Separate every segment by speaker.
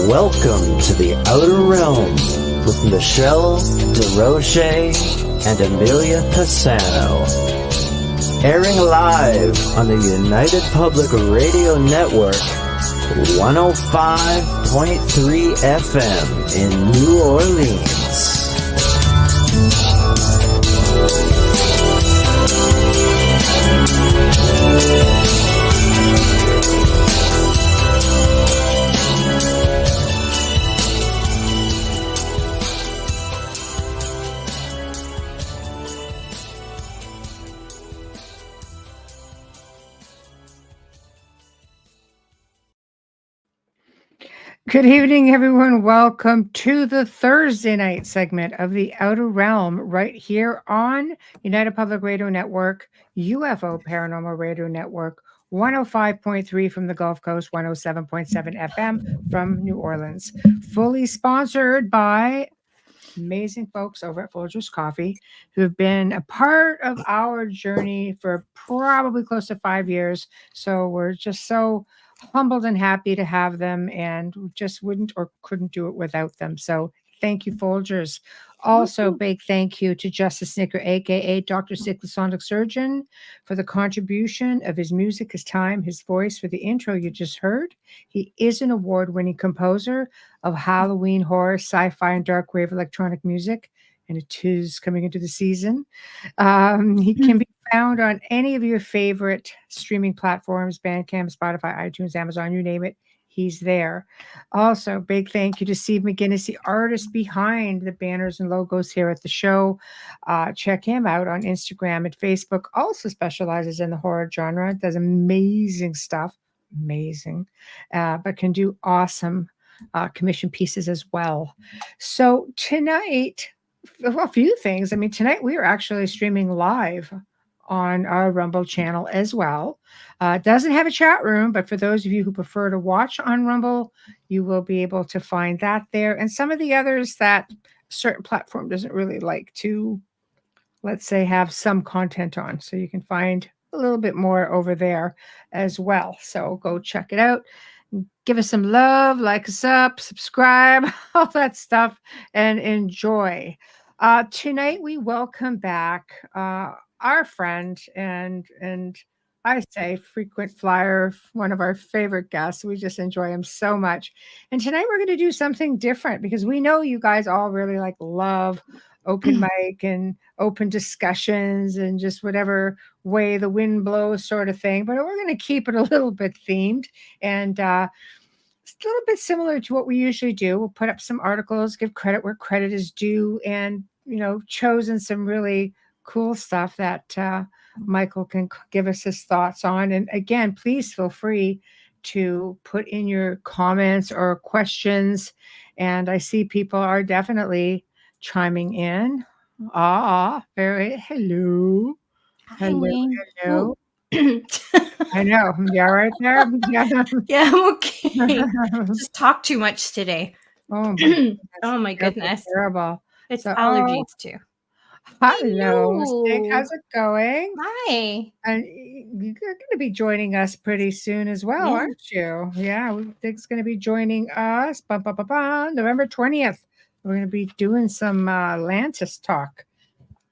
Speaker 1: Welcome to the Outer Realm with Michelle Desrochers and Amelia Pisano. Airing live on the United Public Radio Network, 105.3 FM in New Orleans.
Speaker 2: Good evening, everyone. Welcome to the Thursday night segment of the Outer Realm right here on United Public Radio Network, UFO Paranormal Radio Network, 105.3 from the Gulf Coast, 107.7 FM from New Orleans. Fully sponsored by amazing folks over at Folgers Coffee who have been a part of our journey for probably close to 5 years. So we're just so humbled and happy to have them, and just wouldn't or couldn't do it without them. So thank you, Folgers. Also, big thank you to Justice Snicker, aka Dr. Sick, the Sonic Surgeon, for the contribution of his music, his time, his voice for the intro you just heard. He is an award-winning composer of Halloween horror, sci-fi, and dark wave electronic music, and it is coming into the season. He can be found on any of your favorite streaming platforms, Bandcamp, Spotify, iTunes, Amazon, you name it. He's there. Also, big thank you to Steve McGinnis, the artist behind the banners and logos here at the show. Check him out on Instagram and Facebook. Also specializes in the horror genre. Does amazing stuff. Amazing. But can do awesome commission pieces as well. So tonight, a few things. I mean, tonight we are actually streaming live on our Rumble channel as well. Doesn't have a chat room, but for those of you who prefer to watch on Rumble, you will be able to find that there. And some of the others that a certain platform doesn't really like to, let's say, have some content on. So you can find a little bit more over there as well. So go check it out. Give us some love, like us up, subscribe, all that stuff, and enjoy. Tonight we welcome back our friend and I say frequent flyer, one of our favorite guests. We just enjoy him so much. And tonight we're going to do something different because we know you guys all really love open mic and open discussions and just whatever way the wind blows sort of thing. But we're going to keep it a little bit themed and it's a little bit similar to what we usually do. We'll put up some articles, give credit where credit is due, and, chosen some really cool stuff that Michael can give us his thoughts on. And again, please feel free to put in your comments or questions. And I see people are definitely chiming in. Very hello. Hello. I know. Yeah, right there. Yeah.
Speaker 3: Yeah, I'm okay. Just talk too much today.
Speaker 2: Oh
Speaker 3: my goodness.
Speaker 2: Terrible.
Speaker 3: It's allergies too.
Speaker 2: Hello, Stig. How's it going?
Speaker 3: Hi.
Speaker 2: And you're going to be joining us pretty soon as well, aren't you? Yeah, Stig's going to be joining us. November 20th. We're going to be doing some Atlantis talk.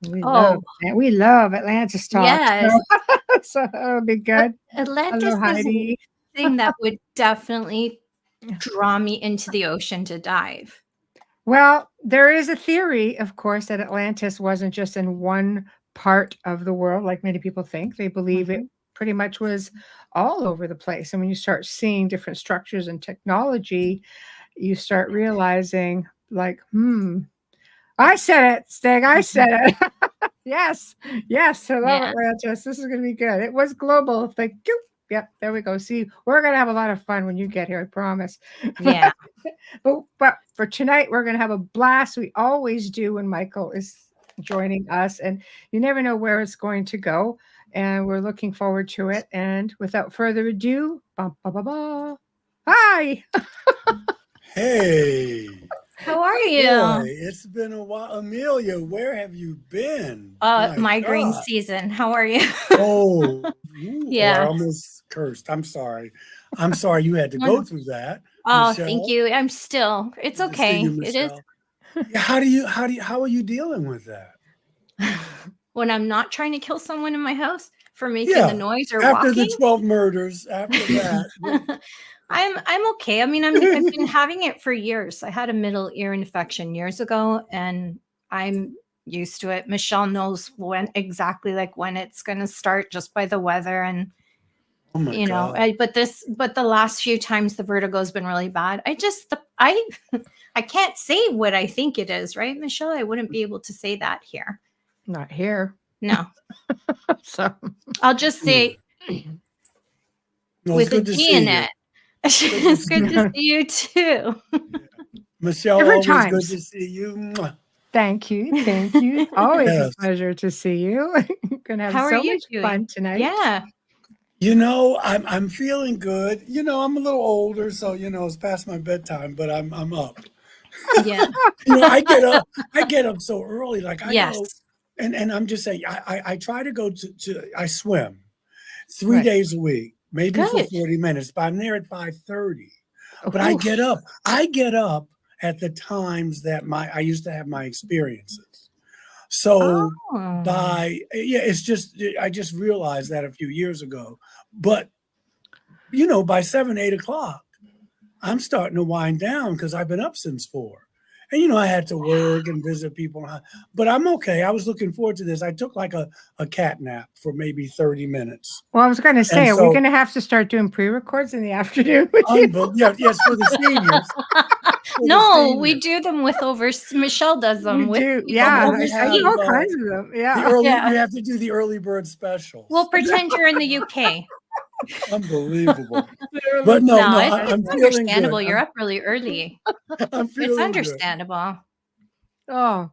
Speaker 2: We love Atlantis talk.
Speaker 3: Yes.
Speaker 2: So that'll be good.
Speaker 3: Atlantis is a thing that would definitely draw me into the ocean to dive.
Speaker 2: Well, there is a theory, of course, that Atlantis wasn't just in one part of the world, like many people think. They believe it pretty much was all over the place. And when you start seeing different structures and technology, you start realizing, I said it, Stig. I said it. Yes. I love Atlantis. This is going to be good. It was global. Yep, there we go. See, we're going to have a lot of fun when you get here, I promise.
Speaker 3: Yeah.
Speaker 2: but for tonight, we're going to have a blast. We always do when Michael is joining us, and you never know where it's going to go, and we're looking forward to it. And without further ado, hi.
Speaker 4: Hey.
Speaker 3: How are you?
Speaker 4: Boy, it's been a while. Amelia, where have you been?
Speaker 3: Migraine season. How are you?
Speaker 4: Oh,
Speaker 3: yeah.
Speaker 4: I almost cursed. I'm sorry. I'm sorry you had to go through that,
Speaker 3: Oh,
Speaker 4: Michelle.
Speaker 3: thank you. I'm still. It's
Speaker 4: Good to see
Speaker 3: okay.
Speaker 4: you,
Speaker 3: It is.
Speaker 4: Michelle. Yeah, how are you dealing with that?
Speaker 3: When I'm not trying to kill someone in my house for making the
Speaker 4: Yeah,
Speaker 3: noise or
Speaker 4: after the
Speaker 3: walking.
Speaker 4: 12 murders, after that.
Speaker 3: I'm okay. I mean, I've been having it for years. I had a middle ear infection years ago, and I'm used to it. Michelle knows exactly when it's going to start just by the weather, and
Speaker 4: Oh my God.
Speaker 3: but the last few times the vertigo's been really bad. I can't say what I think it is, right, Michelle? I wouldn't be able to say that here.
Speaker 2: Not here.
Speaker 3: No.
Speaker 2: So
Speaker 3: I'll just say
Speaker 4: Well,
Speaker 3: with
Speaker 4: it's
Speaker 3: a
Speaker 4: good to
Speaker 3: G
Speaker 4: see
Speaker 3: in
Speaker 4: you.
Speaker 3: it. It's good to see you too.
Speaker 4: Michelle,
Speaker 2: Different
Speaker 4: always
Speaker 2: times.
Speaker 4: good to see you. Mwah.
Speaker 2: Thank you. Thank you. Always
Speaker 4: Yes.
Speaker 2: a pleasure to see you. Gonna have
Speaker 3: How are
Speaker 2: so
Speaker 3: you
Speaker 2: much
Speaker 3: doing?
Speaker 2: fun tonight.
Speaker 3: Yeah.
Speaker 4: I'm feeling good. I'm a little older, so it's past my bedtime, but I'm up.
Speaker 3: Yeah.
Speaker 4: I get up so early. Like I
Speaker 3: Yes.
Speaker 4: go, and I'm just saying, I try to go I swim 3
Speaker 2: Right.
Speaker 4: days a week, maybe for
Speaker 3: Good.
Speaker 4: 40 minutes, but I'm there at 5:30. But
Speaker 2: Oof.
Speaker 4: I get up at the times that I used to have my experiences. So
Speaker 3: Oh.
Speaker 4: it's just, I just realized that a few years ago, but by 7, 8 o'clock, I'm starting to wind down because I've been up since 4. And I had to work and visit people, but I'm okay. I was looking forward to this. I took like a cat nap for maybe 30 minutes.
Speaker 2: Well, I was going to say,
Speaker 4: And
Speaker 2: are we
Speaker 4: so-
Speaker 2: going to have to start doing pre-records in the afternoon with you?
Speaker 4: Yes, for the seniors.
Speaker 3: No, we do them with Michelle does them
Speaker 2: We
Speaker 3: with
Speaker 2: do.
Speaker 3: people
Speaker 2: Yeah.
Speaker 3: over
Speaker 4: we
Speaker 2: I
Speaker 4: have,
Speaker 2: do all
Speaker 3: Zoom.
Speaker 2: kinds of them.
Speaker 4: The
Speaker 2: Yeah.
Speaker 4: early,
Speaker 3: Yeah.
Speaker 4: we have to do the early bird specials.
Speaker 3: We'll pretend you're in the UK.
Speaker 4: Unbelievable. But no, I'm
Speaker 3: it's
Speaker 4: feeling
Speaker 3: understandable.
Speaker 4: good.
Speaker 3: You're up really early.
Speaker 4: I'm feeling
Speaker 3: It's
Speaker 4: good.
Speaker 3: understandable.
Speaker 2: Oh,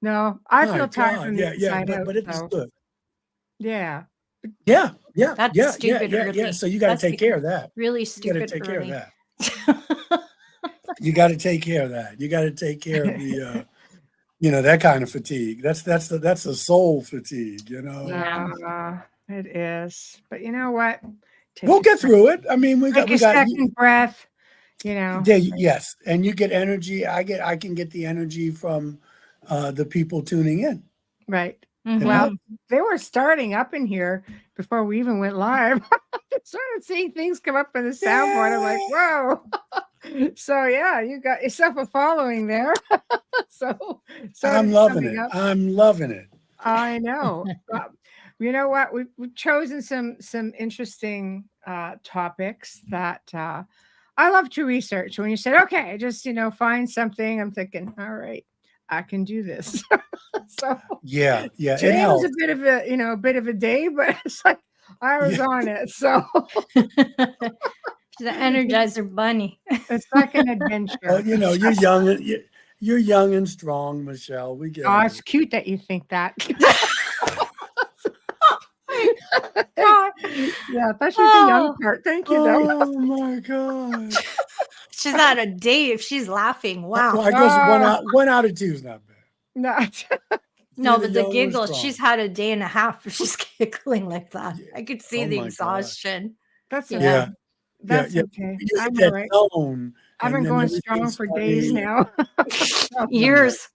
Speaker 2: no. I
Speaker 4: My
Speaker 2: feel tired
Speaker 4: God,
Speaker 2: from the inside out.
Speaker 4: but it's
Speaker 2: so,
Speaker 4: good.
Speaker 2: Yeah.
Speaker 4: Yeah.
Speaker 3: That's stupid
Speaker 4: Yeah.
Speaker 3: early.
Speaker 4: So you got to
Speaker 3: That's
Speaker 4: take care of that.
Speaker 3: Really
Speaker 4: You got to
Speaker 3: stupid
Speaker 4: take care of
Speaker 3: early.
Speaker 4: that. You got to take care of that. You got to take care of the, that kind of fatigue. That's the soul fatigue.
Speaker 3: Yeah.
Speaker 2: It is. But you know what?
Speaker 4: We'll get through it. I mean, we
Speaker 2: Take a
Speaker 4: got
Speaker 2: second breath.
Speaker 4: Yes, and you get energy. I can get the energy from the people tuning in.
Speaker 2: Right.
Speaker 3: Mhm.
Speaker 2: Well, they were starting up in here before we even went live. I started seeing things come up in the soundboard. I'm like, whoa. So yeah, you got yourself a following there. so
Speaker 4: I'm loving it. I'm loving it.
Speaker 2: I know. You know what? We've chosen some interesting topics that I love to research. When you said, okay, just
Speaker 4: Mm-hmm.
Speaker 2: find something, I'm thinking, all right, I can do this. So
Speaker 4: Yeah, it
Speaker 2: today was
Speaker 4: helps.
Speaker 2: a bit of a day, but it's like I was on it. So
Speaker 3: She's an Energizer bunny.
Speaker 2: it's like an adventure.
Speaker 4: Well, you're young. You're young and strong, Michelle. We get
Speaker 2: Oh,
Speaker 4: it.
Speaker 2: it's cute that you think that. Yeah, especially the young part. Thank you, though.
Speaker 4: Oh my God.
Speaker 3: She's had a day if she's laughing. Wow.
Speaker 4: Well, I guess one out of 2 is not bad.
Speaker 2: Not.
Speaker 3: No,
Speaker 4: Either
Speaker 3: but the
Speaker 4: young or
Speaker 3: giggle,
Speaker 4: strong.
Speaker 3: she's had a day and a half if she's giggling like that. I could see
Speaker 4: Oh
Speaker 3: the
Speaker 4: my God.
Speaker 3: exhaustion.
Speaker 2: That's
Speaker 3: Yeah.
Speaker 2: okay. That's
Speaker 4: Yeah.
Speaker 2: okay.
Speaker 4: You
Speaker 2: I'm
Speaker 4: hit
Speaker 2: all
Speaker 4: that
Speaker 2: right.
Speaker 4: tone,
Speaker 2: I've been
Speaker 4: and then
Speaker 2: going strong
Speaker 4: everything's
Speaker 2: for
Speaker 4: funny.
Speaker 2: days now.
Speaker 3: Years.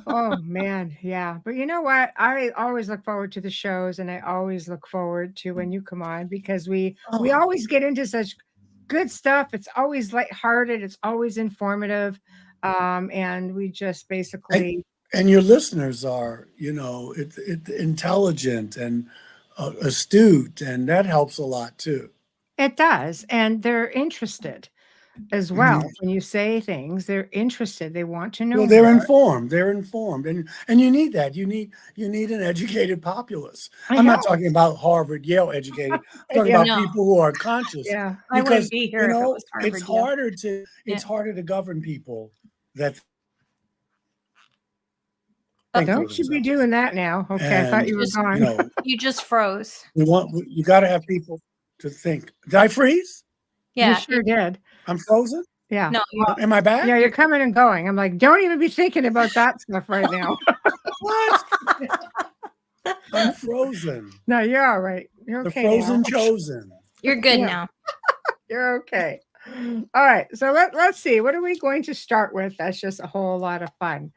Speaker 2: Oh man, yeah. But you know what? I always look forward to the shows, and I always look forward to when you come on because we always get into such good stuff. It's always lighthearted. It's always informative, and we just basically.
Speaker 4: And your listeners are, intelligent and astute, and that helps a lot too.
Speaker 2: It does, and they're interested as well. When you say things, they're interested. They want to know.
Speaker 4: Well, they're
Speaker 2: more.
Speaker 4: informed. They're informed, and you need that. You need an educated populace.
Speaker 2: I
Speaker 4: I'm not
Speaker 2: know.
Speaker 4: talking about Harvard, Yale educated. I'm talking
Speaker 2: Yeah.
Speaker 4: about
Speaker 3: No.
Speaker 4: people who are conscious.
Speaker 2: Yeah.
Speaker 3: I
Speaker 4: Because
Speaker 3: wouldn't be here if it was Harvard,
Speaker 4: it's
Speaker 3: Yale.
Speaker 4: harder to govern people that
Speaker 2: Don't you be doing that now? Okay, I thought you were
Speaker 3: Just-
Speaker 2: gone.
Speaker 3: You just froze.
Speaker 4: you got to have people to think. Did I freeze?
Speaker 2: You
Speaker 3: Yeah.
Speaker 2: sure did.
Speaker 4: I'm frozen.
Speaker 2: Yeah.
Speaker 3: No,
Speaker 4: Am I back?
Speaker 2: Yeah, you're coming and going. I'm like, don't even be thinking about that stuff right now.
Speaker 4: What? I'm frozen.
Speaker 2: No, you're all right. You're
Speaker 4: The
Speaker 2: okay.
Speaker 4: frozen
Speaker 2: now.
Speaker 4: chosen.
Speaker 3: you're good
Speaker 2: Yeah.
Speaker 3: now.
Speaker 2: You're okay. All right. So let's see. What are we going to start with? That's just a whole lot of fun.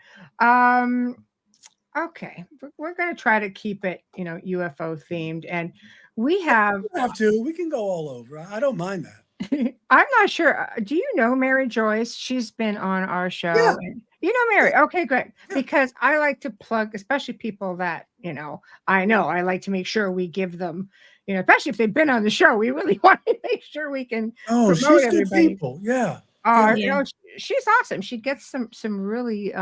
Speaker 2: Okay. We're going to try to keep it, UFO themed. And we have,
Speaker 4: We have to. We can go all over. I don't mind that.
Speaker 2: I'm not sure. Do you know Mary Joyce? She's been on our show.
Speaker 4: Yeah.
Speaker 2: And, you know Mary. Okay, great.
Speaker 4: Yeah.
Speaker 2: Because I like to plug, especially people that, I know. I like to make sure we give them, especially if they've been on the show, we really want to make sure we can
Speaker 4: Oh,
Speaker 2: promote
Speaker 4: she's good
Speaker 2: everybody.
Speaker 4: people. Yeah.
Speaker 3: Yeah.
Speaker 2: She's awesome. She gets some really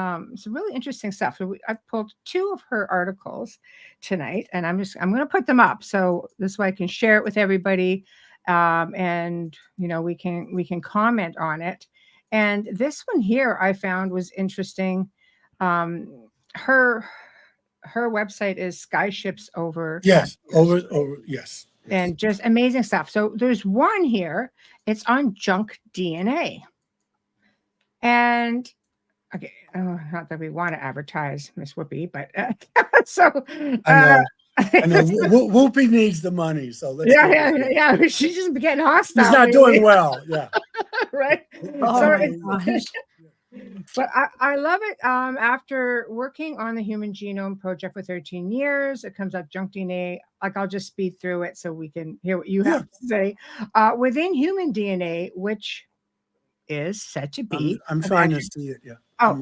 Speaker 2: interesting stuff. So I pulled 2 of her articles tonight, and I'm going to put them up so this way I can share it with everybody, and we can comment on it. And this one here I found was interesting. Her website is Skyships Over.
Speaker 4: Yes. Over. Yes.
Speaker 2: And just amazing stuff. So there's one here. It's on junk DNA. And okay, not that we want to advertise Miss Whoopi, but so
Speaker 4: I know. Whoopi needs the money, so let's.
Speaker 2: Yeah. She's just getting hostile.
Speaker 4: She's not doing well. Yeah.
Speaker 2: Right.
Speaker 3: Oh my gosh.
Speaker 2: But I love it. After working on the Human Genome Project for 13 years, it comes up junk DNA. Like, I'll just speed through it so we can hear what you have to say. Within human DNA, which is said to be...
Speaker 4: I'm trying to see it, yeah.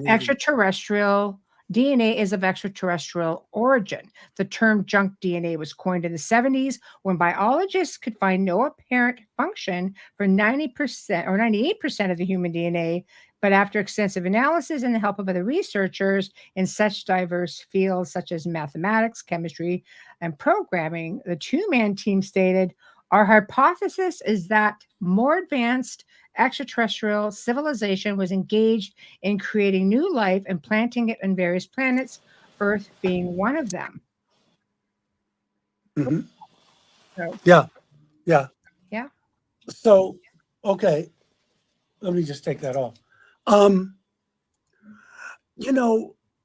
Speaker 2: Extraterrestrial. DNA is of extraterrestrial origin. The term junk DNA was coined in the 70s when biologists could find no apparent function for 90% or 98% of the human DNA. But after extensive analysis and the help of other researchers in such diverse fields such as mathematics, chemistry, and programming, the 2-man team stated, "Our hypothesis is that more advanced extraterrestrial civilization was engaged in creating new life and planting it on various planets, Earth being one of them."
Speaker 4: Mm-hmm.
Speaker 2: So,
Speaker 4: Yeah. So, okay, let me just take that off.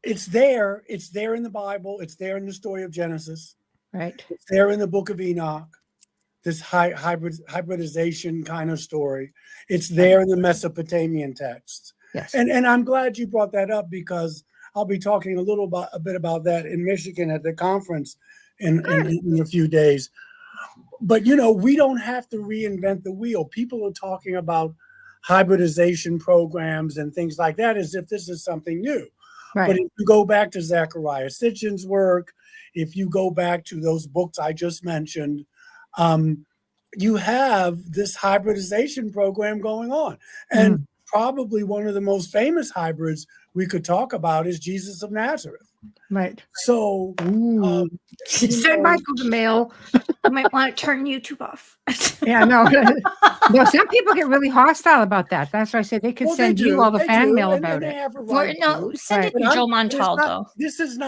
Speaker 4: It's there in the Bible. It's there in the story of Genesis.
Speaker 2: right.
Speaker 4: It's there in the book of Enoch. This hybridization kind of story. It's there in the Mesopotamian texts.
Speaker 2: Yes.
Speaker 4: And I'm glad you brought that up because I'll be talking a bit about that in Michigan at the conference in a few days. But, we don't have to reinvent the wheel. People are talking about hybridization programs and things like that as if this is something new.
Speaker 2: Right.
Speaker 4: But if you go back to Zachariah Sitchin's work, if you go back to those books I just mentioned, you have this hybridization program going on. And probably one of the most famous hybrids we could talk about is Jesus of Nazareth.
Speaker 2: Right.
Speaker 4: So,
Speaker 2: send Michael the mail.
Speaker 3: You might want to turn YouTube off.
Speaker 2: Yeah, no. No, some people get really hostile about that. That's why I said they could send you all the fan mail about it.
Speaker 3: Send it to Joe Montaldo.
Speaker 4: This is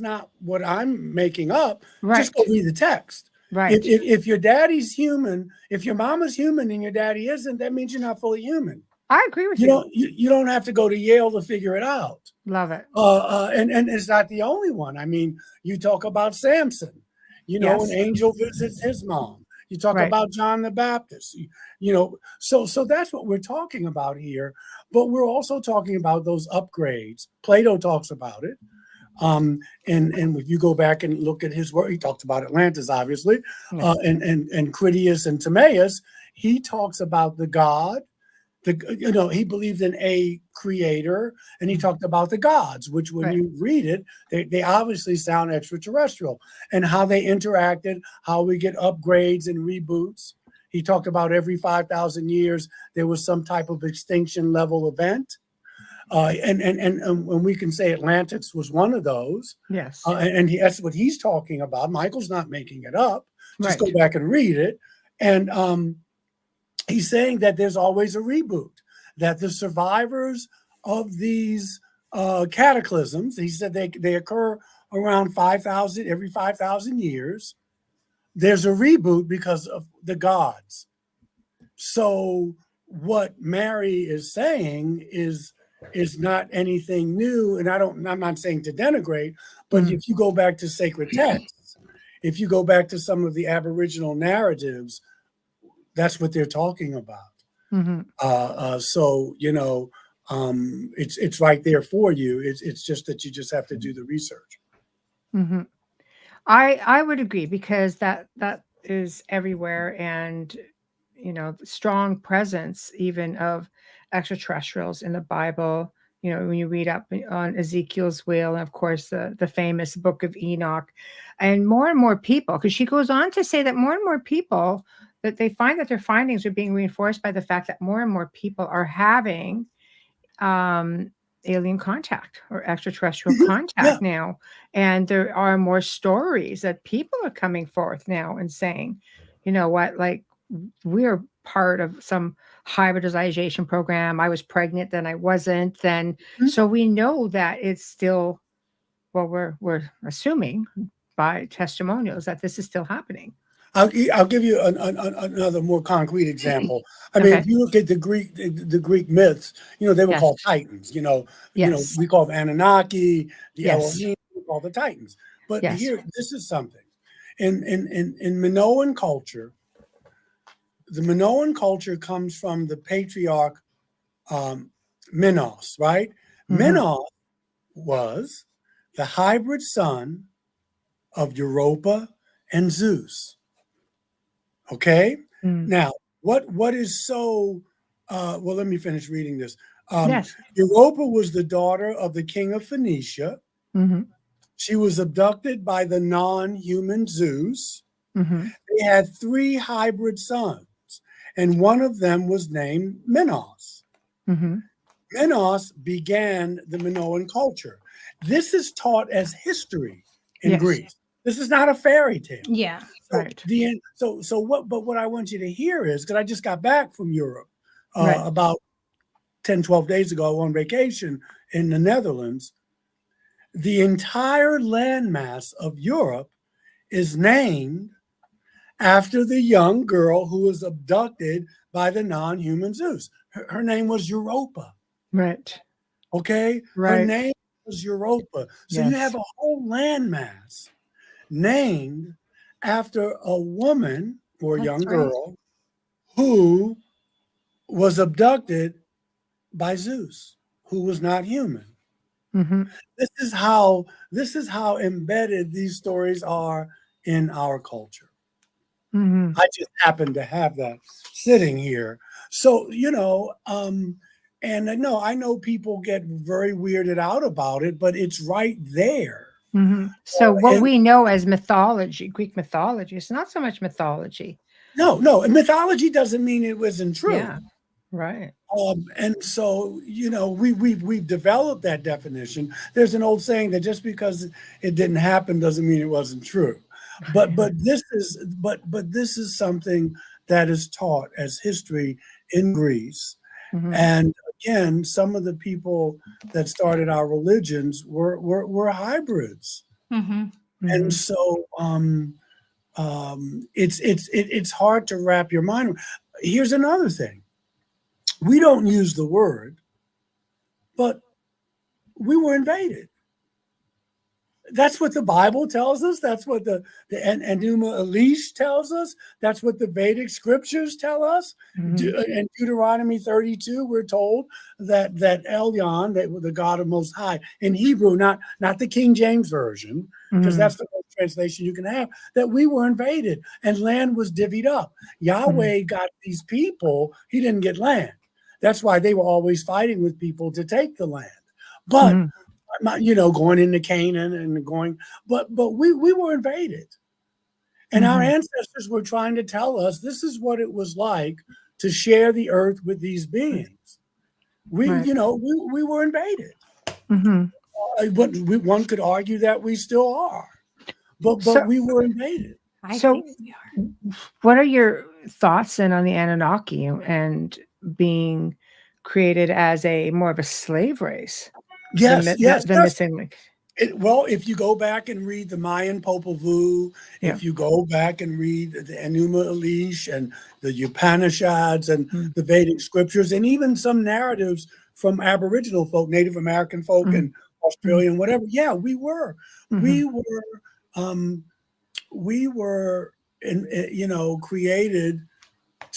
Speaker 4: not what I'm making up.
Speaker 2: Right.
Speaker 4: Just go read the text.
Speaker 2: Right.
Speaker 4: If your daddy's human, if your mama's human and your daddy isn't, that means you're not fully human.
Speaker 2: I agree with you.
Speaker 4: You don't have to go to Yale to figure it out.
Speaker 2: Love it.
Speaker 4: And it's not the only one. I mean, you talk about Samson, an angel visits his mom. You talk about John the Baptist, so that's what we're talking about here. But we're also talking about those upgrades. Plato talks about it. And if you go back and look at his work, he talks about Atlantis, obviously, and Critias and Timaeus. He talks about the God. He believed in a creator, and he talked about the gods, which when you read it, they obviously sound extraterrestrial, and how they interacted, how we get upgrades and reboots. He talked about every 5,000 years there was some type of extinction level event. And we can say Atlantis was one of those.
Speaker 2: Yes.
Speaker 4: That's what he's talking about. Michael's not making it up. Just go back and read it. And he's saying that there's always a reboot, that the survivors of these cataclysms, he said they occur around every 5,000 years. There's a reboot because of the gods. So what Mary is saying is not anything new. And I'm not saying to denigrate, but if you go back to sacred texts, if you go back to some of the Aboriginal narratives, that's what they're talking about.
Speaker 2: Mm-hmm.
Speaker 4: So it's right there for you. It's just that you just have to do the research.
Speaker 2: Mm-hmm. I would agree, because that is everywhere, and strong presence even of extraterrestrials in the Bible. When you read up on Ezekiel's whale, and of course the famous Book of Enoch, and more people, because she goes on to say that more and more people, that they find that their findings are being reinforced by the fact that more and more people are having alien contact or extraterrestrial contact now. And there are more stories that people are coming forth now and saying, you know what, like, we're part of some hybridization program. I was pregnant, then I wasn't. Then so we know that it's still, well, we're assuming by testimonials that this is still happening.
Speaker 4: I'll give you another more concrete example. I mean,
Speaker 2: Okay.
Speaker 4: if you look at the Greek myths, they were called Titans. We call them Anunnaki, the Elohim, we call the Titans. But here, this is something. In Minoan culture, the Minoan culture comes from the patriarch Minos, right? Minos was the hybrid son of Europa and Zeus. Okay. Now, what is so? Well, let me finish reading this. Europa was the daughter of the king of Phoenicia. She was abducted by the non-human Zeus. They had 3 hybrid sons, and one of them was named Minos. Minos began the Minoan culture. This is taught as history in Greece. This is not a fairy tale.
Speaker 3: Yeah.
Speaker 2: Right.
Speaker 4: What I want you to hear is, because I just got back from Europe about 10, 12 days ago on vacation in the Netherlands. The entire landmass of Europe is named after the young girl who was abducted by the non-human Zeus. Her name was Europa.
Speaker 2: Right.
Speaker 4: Okay?
Speaker 2: Right.
Speaker 4: Her name was Europa. So you have a whole landmass named after a woman or a young girl who was abducted by Zeus, who was not human. This is how embedded these stories are in our culture. I just happen to have that sitting here. So, and I know people get very weirded out about it, but it's right there.
Speaker 2: So what we know as mythology, Greek mythology, it's not so much mythology.
Speaker 4: No, mythology doesn't mean it wasn't true.
Speaker 2: Yeah, right.
Speaker 4: And so, we've developed that definition. There's an old saying that just because it didn't happen doesn't mean it wasn't true. But this is something that is taught as history in Greece. And again, some of the people that started our religions were hybrids. And so it's hard to wrap your mind around. Here's another thing. We don't use the word, but we were invaded. That's what the Bible tells us. That's what the Enuma Elish tells us. That's what the Vedic scriptures tell us. In Deuteronomy 32, we're told that Elyon, the God of Most High, in Hebrew, not the King James Version, because that's the most translation you can have, that we were invaded and land was divvied up. Yahweh got these people. He didn't get land. That's why they were always fighting with people to take the land. But going into Canaan and going, but we were invaded, and our ancestors were trying to tell us this is what it was like to share the earth with these beings. We were invaded. One could argue that we still are, but we were invaded.
Speaker 3: I think we are.
Speaker 2: What are your thoughts then on the Anunnaki and being created as more of a slave race?
Speaker 4: Yes.
Speaker 2: Missing link.
Speaker 4: Well, if you go back and read the Mayan Popol Vuh, if you go back and read the Enuma Elish and the Upanishads and the Vedic scriptures, and even some narratives from Aboriginal folk, Native American folk, and Australian, whatever. Yeah, we were. We were created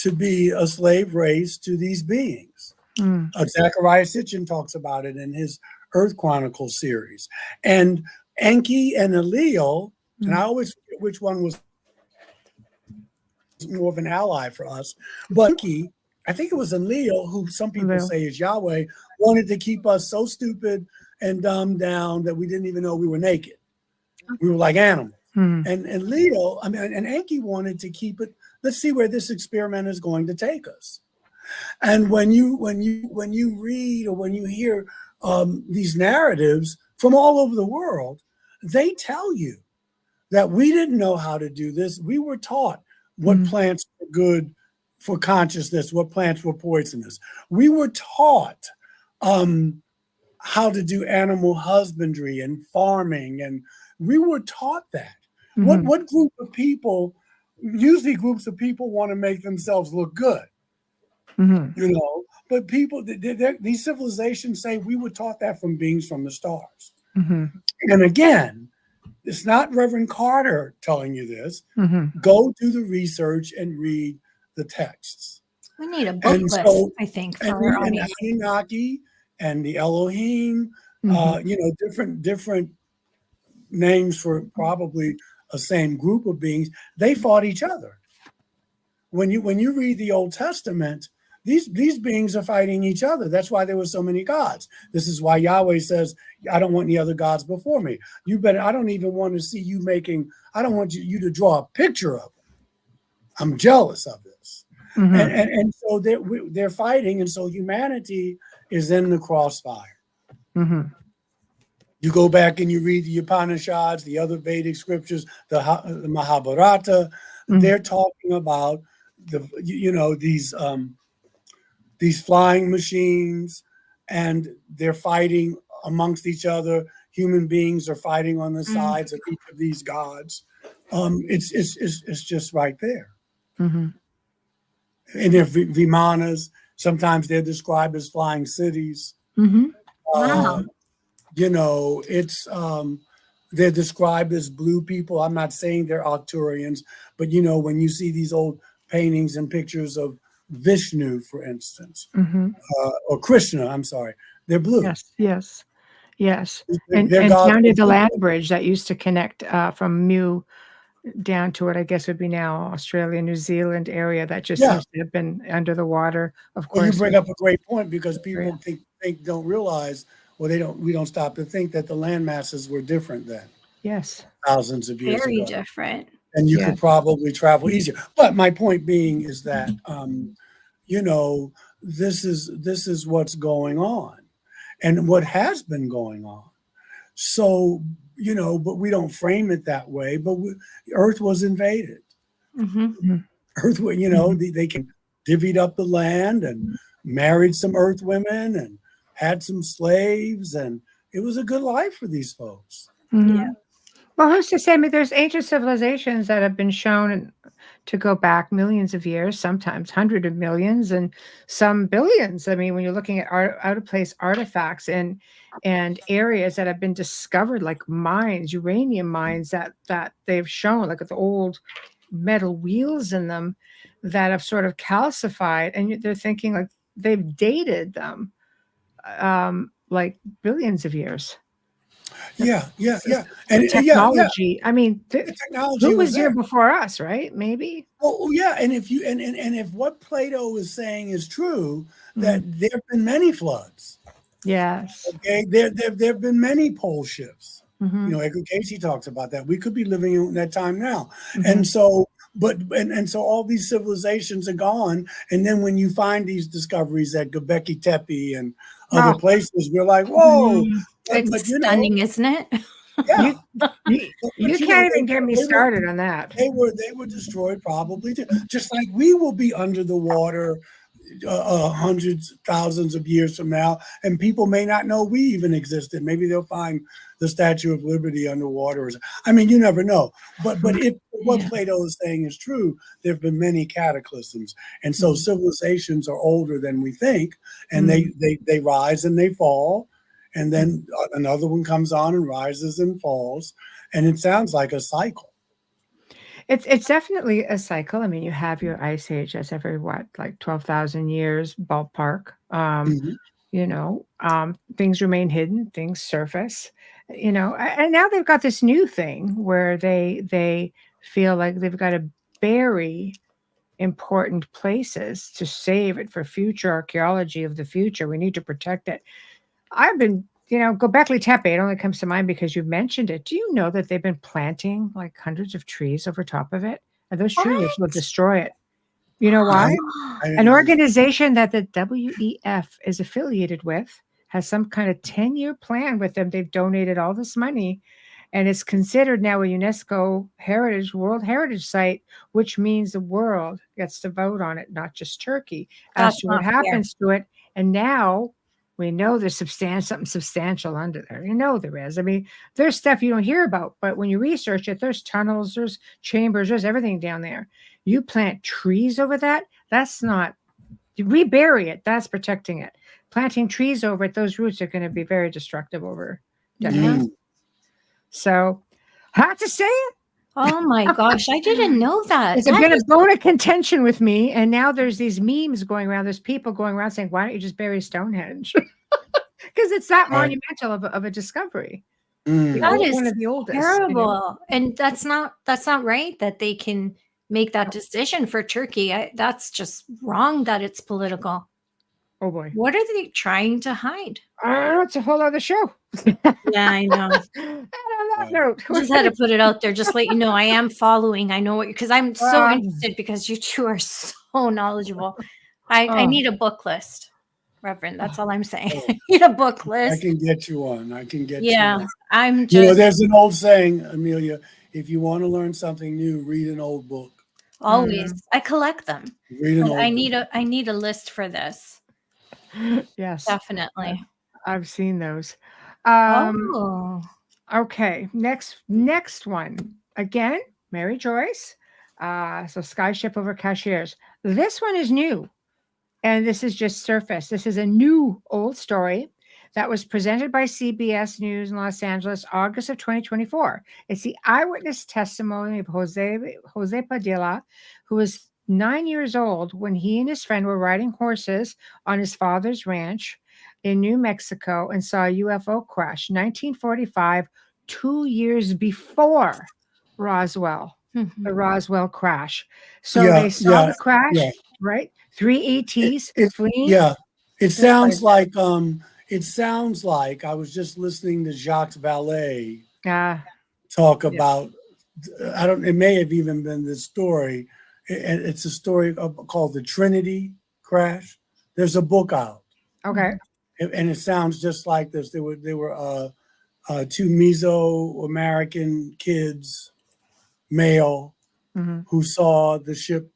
Speaker 4: to be a slave race to these beings. Zachariah Sitchin talks about it in his Earth Chronicles series. And Enki and Allele, and I always forget which one was more of an ally for us, but Enki, I think it was Allele, who some people say is Yahweh, wanted to keep us so stupid and dumbed down that we didn't even know we were naked. We were like animals. And Leo, I mean, and Enki wanted to keep it. Let's see where this experiment is going to take us. And when you read or when you hear these narratives from all over the world, they tell you that we didn't know how to do this. We were taught what plants were good for consciousness, what plants were poisonous. We were taught how to do animal husbandry and farming, and we were taught that. What group of people? Usually, groups of people want to make themselves look good, you know. But people, these civilizations say we were taught that from beings from the stars. And again, it's not Reverend Carter telling you this. Go do the research and read the texts.
Speaker 3: We need a book list, I think, for our audience.
Speaker 4: And Anunnaki and the Elohim, you know, different names for probably a same group of beings. They fought each other. When you read the Old Testament, these beings are fighting each other. That's why there were so many gods. This is why Yahweh says, I don't want any other gods before me. I don't even want to see you I don't want you to draw a picture of it. I'm jealous of this. And so they're fighting. And so humanity is in the crossfire. You go back and you read the Upanishads, the other Vedic scriptures, the Mahabharata. They're talking about these flying machines, and they're fighting amongst each other. Human beings are fighting on the sides of each of these gods. It's just right there. And they're vimanas. Sometimes they're described as flying cities.
Speaker 3: Wow.
Speaker 4: You know, it's they're described as blue people. I'm not saying they're Arcturians, but you know, when you see these old paintings and pictures of Vishnu, for instance, or Krishna, I'm sorry, they're blue.
Speaker 2: Yes.
Speaker 4: They're
Speaker 2: And down to the
Speaker 4: blue.
Speaker 2: land bridge that used to connect from Mew down to what I guess would be now Australia, New Zealand area that just seems to have been under the water. Of course,
Speaker 4: well, you bring up a great point, because people don't realize, well, we don't stop to think that the land masses were different then.
Speaker 2: Yes,
Speaker 4: thousands of years
Speaker 3: Very
Speaker 4: ago.
Speaker 3: different.
Speaker 4: And you could probably travel easier. But my point being is that you know, this is what's going on, and what has been going on. So, you know, but we don't frame it that way. But Earth was invaded. Earth, you know, they divvied up the land and married some Earth women and had some slaves, and it was a good life for these folks.
Speaker 3: Yeah.
Speaker 2: Well, who's to say? I mean, there's ancient civilizations that have been shown to go back millions of years, sometimes hundreds of millions, and some billions. I mean, when you're looking at out of place artifacts and areas that have been discovered, like mines, uranium mines that they've shown, like the old metal wheels in them that have sort of calcified, and they're thinking like they've dated them like billions of years.
Speaker 4: Yeah. And
Speaker 2: technology. I mean,
Speaker 4: the technology
Speaker 2: who was
Speaker 4: there
Speaker 2: here before us, right? Maybe.
Speaker 4: Oh yeah, and if you and if what Plato is saying is true, that there have been many floods.
Speaker 2: Yes.
Speaker 4: Okay, there have been many pole shifts. You know, Edgar Casey talks about that. We could be living in that time now, and so. And so all these civilizations are gone, and then when you find these discoveries at Göbekli Tepe and other places, we're like, whoa!
Speaker 3: It's stunning, isn't it?
Speaker 4: Yeah,
Speaker 2: you can't even get me started on that.
Speaker 4: They were destroyed probably too. Just like we will be under the water hundreds, thousands of years from now, and people may not know we even existed. Maybe they'll find the Statue of Liberty underwater. I mean, you never know. But if what Plato is saying is true, there have been many cataclysms, and so civilizations are older than we think, and they rise and they fall, and then another one comes on and rises and falls, and it sounds like a cycle.
Speaker 2: It's definitely a cycle. I mean, you have your ice age that's every what, like 12,000 years ballpark.
Speaker 4: Mhm.
Speaker 2: Things remain hidden, things surface, and now they've got this new thing where they feel like they've got to bury important places to save it for future archaeology of the future. We need to protect it. I've been, Gobekli Tepe, it only comes to mind because you mentioned it. Do you know that they've been planting like hundreds of trees over top of it? And those trees will
Speaker 3: What?
Speaker 2: destroy it. You know why?
Speaker 4: I
Speaker 2: An
Speaker 4: didn't know that.
Speaker 2: organization that the WEF is affiliated with has some kind of 10-year plan with them. They've donated all this money, and it's considered now a UNESCO World Heritage Site, which means the world gets to vote on it, not just Turkey, as
Speaker 3: That's
Speaker 2: to what
Speaker 3: not fair.
Speaker 2: happens to it. And now we know there's something substantial under there. You know there is. I mean, there's stuff you don't hear about, but when you research it, there's tunnels, there's chambers, there's everything down there. You plant trees over that, that's not, you rebury it, that's protecting it. Planting trees over it, those roots are going to be very destructive over decades.
Speaker 3: Yeah.
Speaker 4: Mm.
Speaker 2: So, hard to say it.
Speaker 3: Oh my gosh, I didn't know that.
Speaker 2: It's
Speaker 3: That
Speaker 2: been a
Speaker 3: is
Speaker 2: bone of contention with me, and now there's these memes going around. There's people going around saying, "Why don't you just bury Stonehenge?" Because it's that
Speaker 4: Right.
Speaker 2: monumental of a discovery.
Speaker 4: Mm.
Speaker 3: that is
Speaker 2: One of the oldest.
Speaker 3: terrible. And that's not right that they can make that decision for Turkey. That's just wrong that it's political.
Speaker 2: Oh boy,
Speaker 3: What are they trying to hide?
Speaker 2: it's a whole other show.
Speaker 3: Yeah, I know.
Speaker 2: And on that note,
Speaker 3: I just had to put it out there, just let you know I am following. I know what, because I'm so
Speaker 2: Wow.
Speaker 3: interested because you two are so knowledgeable. I
Speaker 2: Oh.
Speaker 3: need a book list, Reverend. That's all I'm saying. I need a book
Speaker 4: I
Speaker 3: list.
Speaker 4: can get you one. I can get you
Speaker 3: Yeah,
Speaker 4: one.
Speaker 3: I'm
Speaker 4: You know,
Speaker 3: just
Speaker 4: there's an old saying, Amelia, if you want to learn something new, read an old book.
Speaker 3: always. I collect them.
Speaker 4: Read an
Speaker 3: But
Speaker 4: old
Speaker 3: I
Speaker 4: book.
Speaker 3: need a list for this.
Speaker 2: Yes,
Speaker 3: Definitely.
Speaker 2: I've seen those. Um,
Speaker 3: Oh.
Speaker 2: okay, next one. Again, Mary Joyce. So Skyship over Cashiers. This one is new, and this is just surface. This is a new old story that was presented by CBS News in Los Angeles, August of 2024. It's the eyewitness testimony of Jose Padilla, who was 9 years old when he and his friend were riding horses on his father's ranch in New Mexico and saw a UFO crash, 1945, 2 years before Roswell, the Roswell crash. So
Speaker 4: Yeah,
Speaker 2: they saw
Speaker 4: yeah,
Speaker 2: the crash,
Speaker 4: yeah.
Speaker 2: right? 3 ETs fleeing.
Speaker 4: Yeah. It
Speaker 2: This way.
Speaker 4: sounds like I was just listening to Jacques Vallée
Speaker 2: Ah,
Speaker 4: talk
Speaker 2: Yeah.
Speaker 4: about it may have even been this story. It's a story called the Trinity Crash. There's a book out.
Speaker 2: okay.
Speaker 4: And it sounds just like this. There were two Mesoamerican kids, male,
Speaker 2: Mhm.
Speaker 4: who saw the ship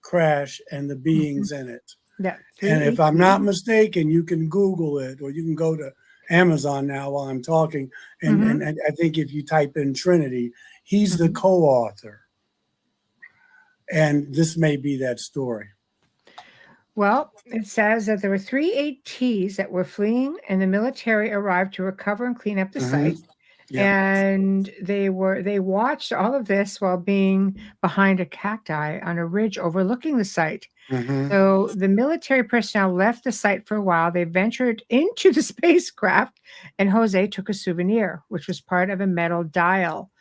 Speaker 4: crash and the beings in it.
Speaker 2: Yeah.
Speaker 4: And
Speaker 2: 3
Speaker 4: if I'm
Speaker 2: ETs.
Speaker 4: not mistaken, you can Google it, or you can go to Amazon now while I'm talking. And I think if you type in Trinity, he's the co-author. And this may be that story.
Speaker 2: Well, it says that there were 3 ATs that were fleeing, and the military arrived to recover and clean up the site.
Speaker 4: Yeah.
Speaker 2: And they watched all of this while being behind a cacti on a ridge overlooking the site. So the military personnel left the site for a while. They ventured into the spacecraft, and Jose took a souvenir, which was part of a metal dial.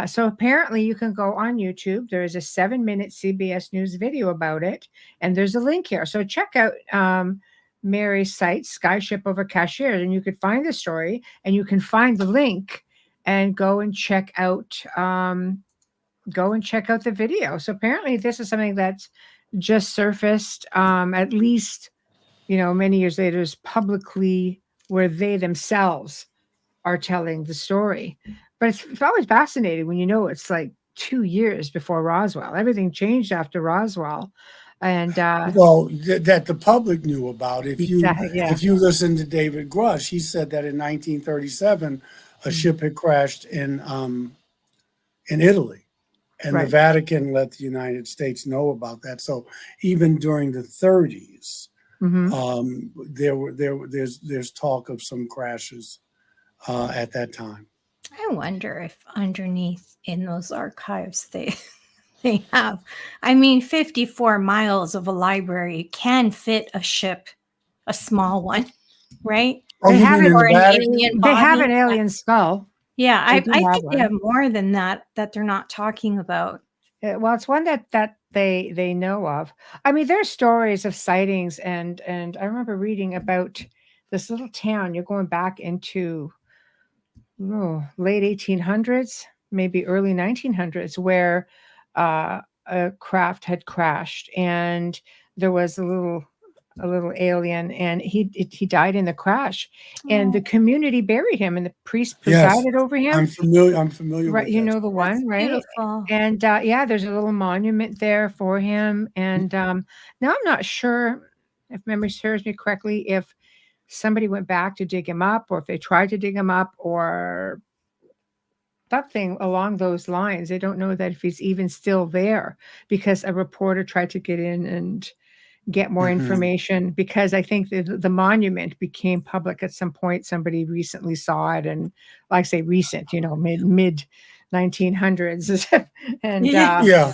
Speaker 2: So apparently you can go on YouTube. There is a 7-minute CBS News video about it, and there's a link here. So check out Mary's site, Skyship Over Cashiers, and you could find the story, and you can find the link and go and check out the video. So apparently this is something that's just surfaced, at least, many years later, is publicly, where they themselves are telling the story. But it's always fascinating when it's like 2 years before Roswell. Everything changed after Roswell. And
Speaker 4: Well, that the public knew about. If you listen to David Grush, he said that in 1937, a ship had crashed in Italy. And the Vatican let the United States know about that. So even during the 30s, there's talk of some crashes at that time.
Speaker 3: I wonder if underneath in those archives they have. I mean, 54 miles of a library can fit a ship, a small one, right?
Speaker 4: Oh,
Speaker 2: They
Speaker 4: you
Speaker 2: have
Speaker 4: mean
Speaker 2: it.
Speaker 4: in the
Speaker 3: Or an
Speaker 4: Vatican?
Speaker 3: alien
Speaker 2: They have
Speaker 3: body.
Speaker 2: an alien skull.
Speaker 3: Yeah,
Speaker 2: They
Speaker 3: I
Speaker 2: do have
Speaker 3: think they
Speaker 2: one.
Speaker 3: have more than that they're not talking about.
Speaker 2: Well, it's one that they know of. I mean, there's stories of sightings, and I remember reading about this little town. You're going back into late 1800s, maybe early 1900s, where a craft had crashed, and there was a little alien, and he died in the crash, and the
Speaker 3: Oh,
Speaker 2: community buried him, and the priest
Speaker 4: Yes,
Speaker 2: presided over him.
Speaker 4: I'm familiar
Speaker 2: Right,
Speaker 4: with
Speaker 2: you
Speaker 4: that
Speaker 2: know the
Speaker 4: story.
Speaker 3: that's
Speaker 2: one, right?
Speaker 3: beautiful.
Speaker 2: And, yeah, there's a little monument there for him, and, now I'm not sure, if memory serves me correctly, if somebody went back to dig him up, or if they tried to dig him up, or something along those lines. They don't know that if he's even still there, because a reporter tried to get in and get more
Speaker 4: Mhm.
Speaker 2: information, because I think the monument became public at some point. Somebody recently saw it, and like I say recent, mid 1900s, and
Speaker 4: Yeah, yeah,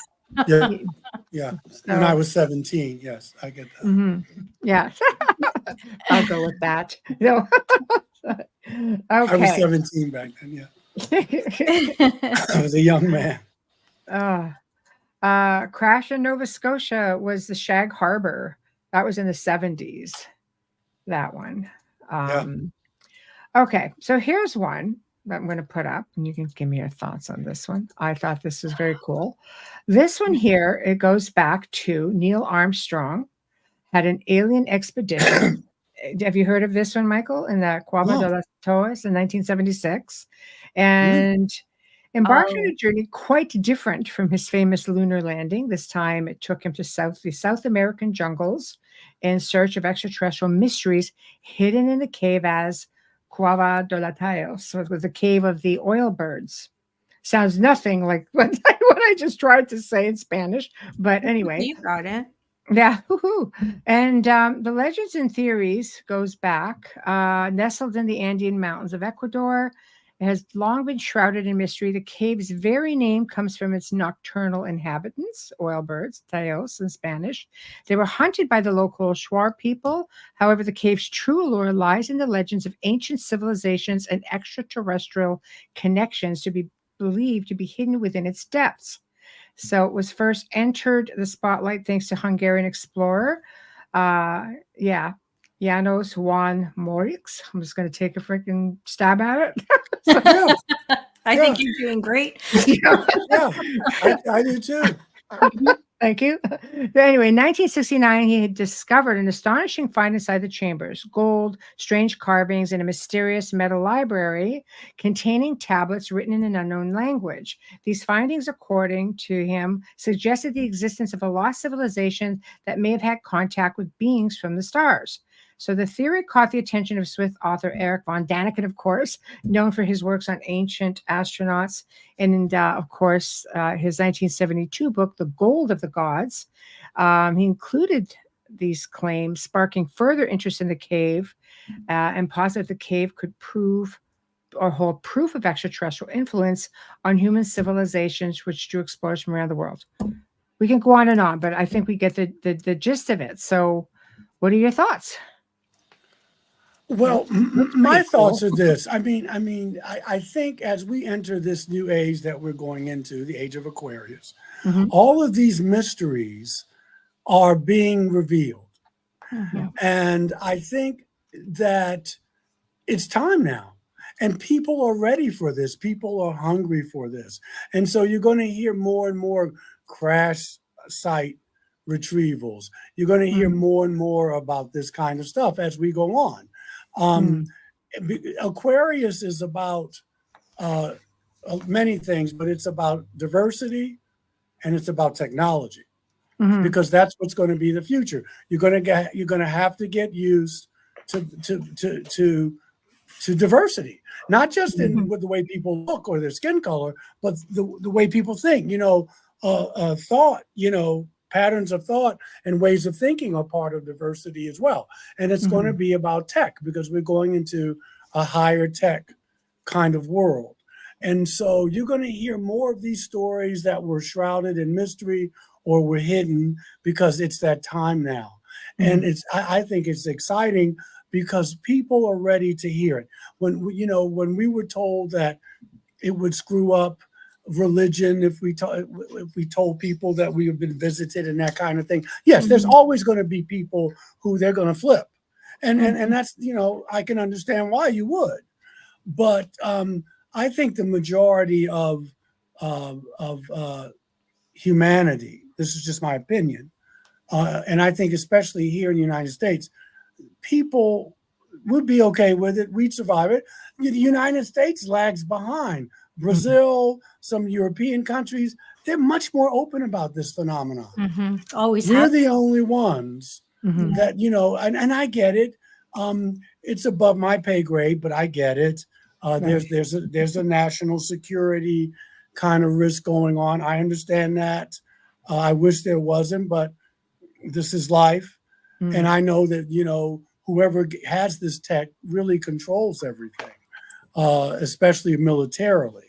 Speaker 2: y-
Speaker 4: yeah. When I
Speaker 2: so
Speaker 4: was 17, yes, I get that.
Speaker 2: mhm. Yeah, I'll go with that. No,
Speaker 4: I was
Speaker 2: okay.
Speaker 4: 17 back then. Yeah, I was a young man.
Speaker 2: uh, Crash in Nova Scotia was the Shag Harbor. That was in the 70s. That one.
Speaker 4: Yeah.
Speaker 2: Okay, so here's one that I'm going to put up, and you can give me your thoughts on this one. I thought this was very cool. This one here, it goes back to Neil Armstrong had an alien expedition. Have you heard of this one, Michael? In the Cueva de
Speaker 4: Oh,
Speaker 2: las Torres in 1976,
Speaker 4: mm,
Speaker 2: and embarked on
Speaker 3: Oh,
Speaker 2: a journey quite different from his famous lunar landing. This time, it took him to the South American jungles in search of extraterrestrial mysteries hidden in the cave as Cueva de los Tallos. So it was the cave of the oil birds. Sounds nothing like what I just tried to say in Spanish, but anyway,
Speaker 3: you got it.
Speaker 2: yeah, woohoo. And the legends and theories goes back, nestled in the Andean mountains of Ecuador. It has long been shrouded in mystery. The cave's very name comes from its nocturnal inhabitants, oil birds, tallos in Spanish. They were hunted by the local Shuar people. However, the cave's true allure lies in the legends of ancient civilizations and extraterrestrial connections to be believed to be hidden within its depths. So it was first entered the spotlight thanks to Hungarian explorer, yeah, Janos Juan Morix. I'm just going to take a freaking stab at it. So,
Speaker 4: yeah,
Speaker 3: I
Speaker 4: yeah,
Speaker 3: think you're doing great.
Speaker 2: yeah.
Speaker 4: yeah. I do too.
Speaker 2: Thank you. Anyway, in 1969, he had discovered an astonishing find inside the chambers: gold, strange carvings, and a mysterious metal library containing tablets written in an unknown language. These findings, according to him, suggested the existence of a lost civilization that may have had contact with beings from the stars. So the theory caught the attention of Swiss author Eric von Daniken, of course, known for his works on ancient astronauts, and of course, his 1972 book, The Gold of the Gods. He included these claims, sparking further interest in the cave, and posited the cave could prove or hold proof of extraterrestrial influence on human civilizations, which drew explorers from around the world. We can go on and on, but I think we get the gist of it. So, what are your thoughts?
Speaker 4: Well,
Speaker 2: That's
Speaker 4: my
Speaker 2: pretty
Speaker 4: thoughts
Speaker 2: cool.
Speaker 4: are this. I think as we enter this new age that we're going into, the age of Aquarius,
Speaker 2: Mhm.
Speaker 4: all of these mysteries are being revealed.
Speaker 3: Mhm.
Speaker 4: And I think that it's time now. And people are ready for this. People are hungry for this. And so you're going to hear more and more crash site retrievals. You're going to hear
Speaker 2: Mhm.
Speaker 4: more and more about this kind of stuff as we go on. Um,
Speaker 2: Mhm.
Speaker 4: Aquarius is about uh, many things, but it's about diversity and it's about technology
Speaker 2: Mhm.
Speaker 4: because that's what's going to be the future. You're going to have to get used to diversity, not just in
Speaker 2: Mhm.
Speaker 4: with the way people look or their skin color, but the way people think. Thought. Patterns of thought and ways of thinking are part of diversity as well. And it's going to
Speaker 2: Mhm.
Speaker 4: be about tech because we're going into a higher tech kind of world. And so you're going to hear more of these stories that were shrouded in mystery or were hidden because it's that time now. And I think it's exciting because people are ready to hear it. When we were told that it would screw up religion if we told people that we have been visited and that kind of thing. Yes, there's always going to be people who they're going to flip. And that's, I can understand why you would. But I think the majority of humanity, this is just my opinion, and I think especially here in the United States, people would be okay with it. We'd survive it. The United States lags behind. Brazil, some European countries, they're much more open about this phenomenon.
Speaker 3: Always
Speaker 4: We're
Speaker 3: have.
Speaker 4: the only ones that, and I get it. It's above my pay grade, but I get it. There's a national security kind of risk going on. I understand that. I wish there wasn't, but this is life. And I know that, whoever has this tech really controls everything, especially militarily.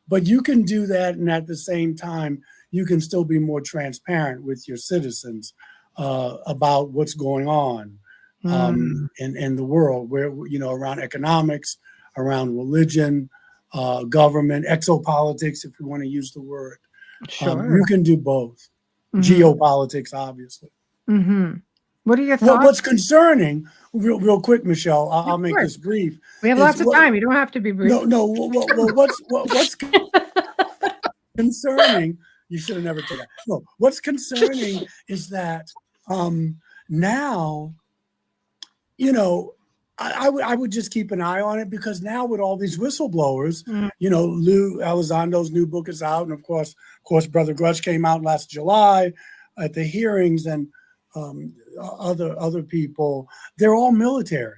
Speaker 4: But you can do that, and at the same time, you can still be more transparent with your citizens about what's going on in the world, where around economics, around religion, government, exopolitics, if you want to use the word.
Speaker 2: Sure.
Speaker 4: You can do both. Geopolitics, obviously.
Speaker 2: What are your thoughts?
Speaker 4: What's concerning, real quick, Michelle, I'll make this brief.
Speaker 2: We have lots of time. You don't have to be brief.
Speaker 4: No. What's concerning, you should have never told that. No, what's concerning is that now, I would just keep an eye on it, because now with all these whistleblowers, Lou Elizondo's new book is out, and of course, Brother Grudge came out last July at the hearings, and other people, they're all military.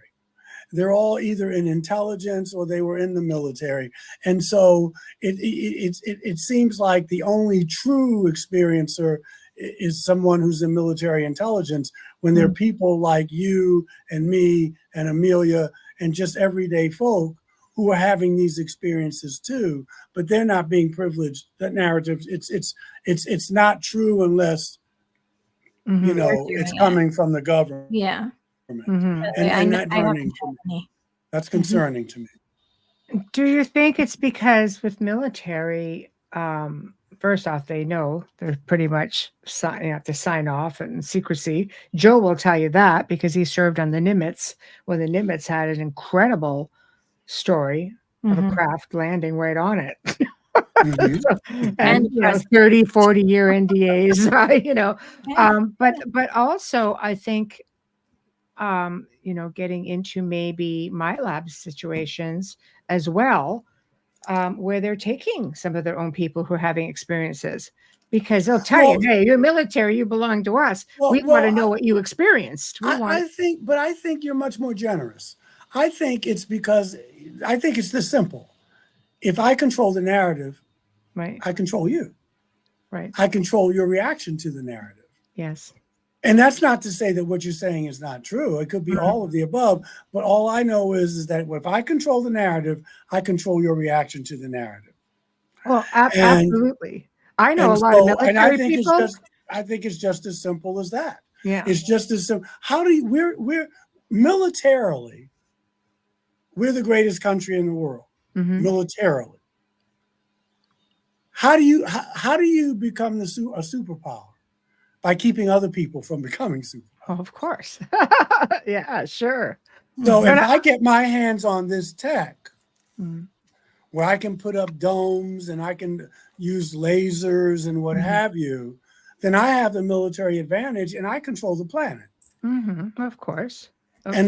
Speaker 4: They're all either in intelligence or they were in the military, and so it seems like the only true experiencer is someone who's in military intelligence, when there are people like you and me and Amelia and just everyday folk who are having these experiences too, but they're not being privileged. That narrative, it's not true unless it's coming from the government.
Speaker 3: Yeah.
Speaker 4: And that's concerning to me.
Speaker 2: Do you think it's because with military, first off, they know they're pretty much have to sign off and secrecy. Joe will tell you that because he served on the Nimitz, when the Nimitz had an incredible story of a craft landing right on it. And 30, 40-year NDAs, but also I think, getting into maybe my lab situations as well, where they're taking some of their own people who are having experiences, because they'll tell you, hey, you're military, you belong to us. We want to know what you experienced.
Speaker 4: I think you're much more generous. I think it's this simple. If I control the narrative,
Speaker 2: right,
Speaker 4: I control you.
Speaker 2: Right.
Speaker 4: I control your reaction to the narrative.
Speaker 2: Yes.
Speaker 4: And that's not to say that what you're saying is not true. It could be all of the above. But all I know is that if I control the narrative, I control your reaction to the narrative.
Speaker 2: Well, absolutely. I know a lot of military people.
Speaker 4: I think it's just as simple as that.
Speaker 2: Yeah.
Speaker 4: It's just as simple. We're militarily, we're the greatest country in the world. Militarily. How do you become a superpower? By keeping other people from becoming superpower.
Speaker 2: Oh, of course. Yeah, sure.
Speaker 4: So if I get my hands on this tech, where I can put up domes and I can use lasers and what have you, then I have the military advantage and I control the planet.
Speaker 2: Of course.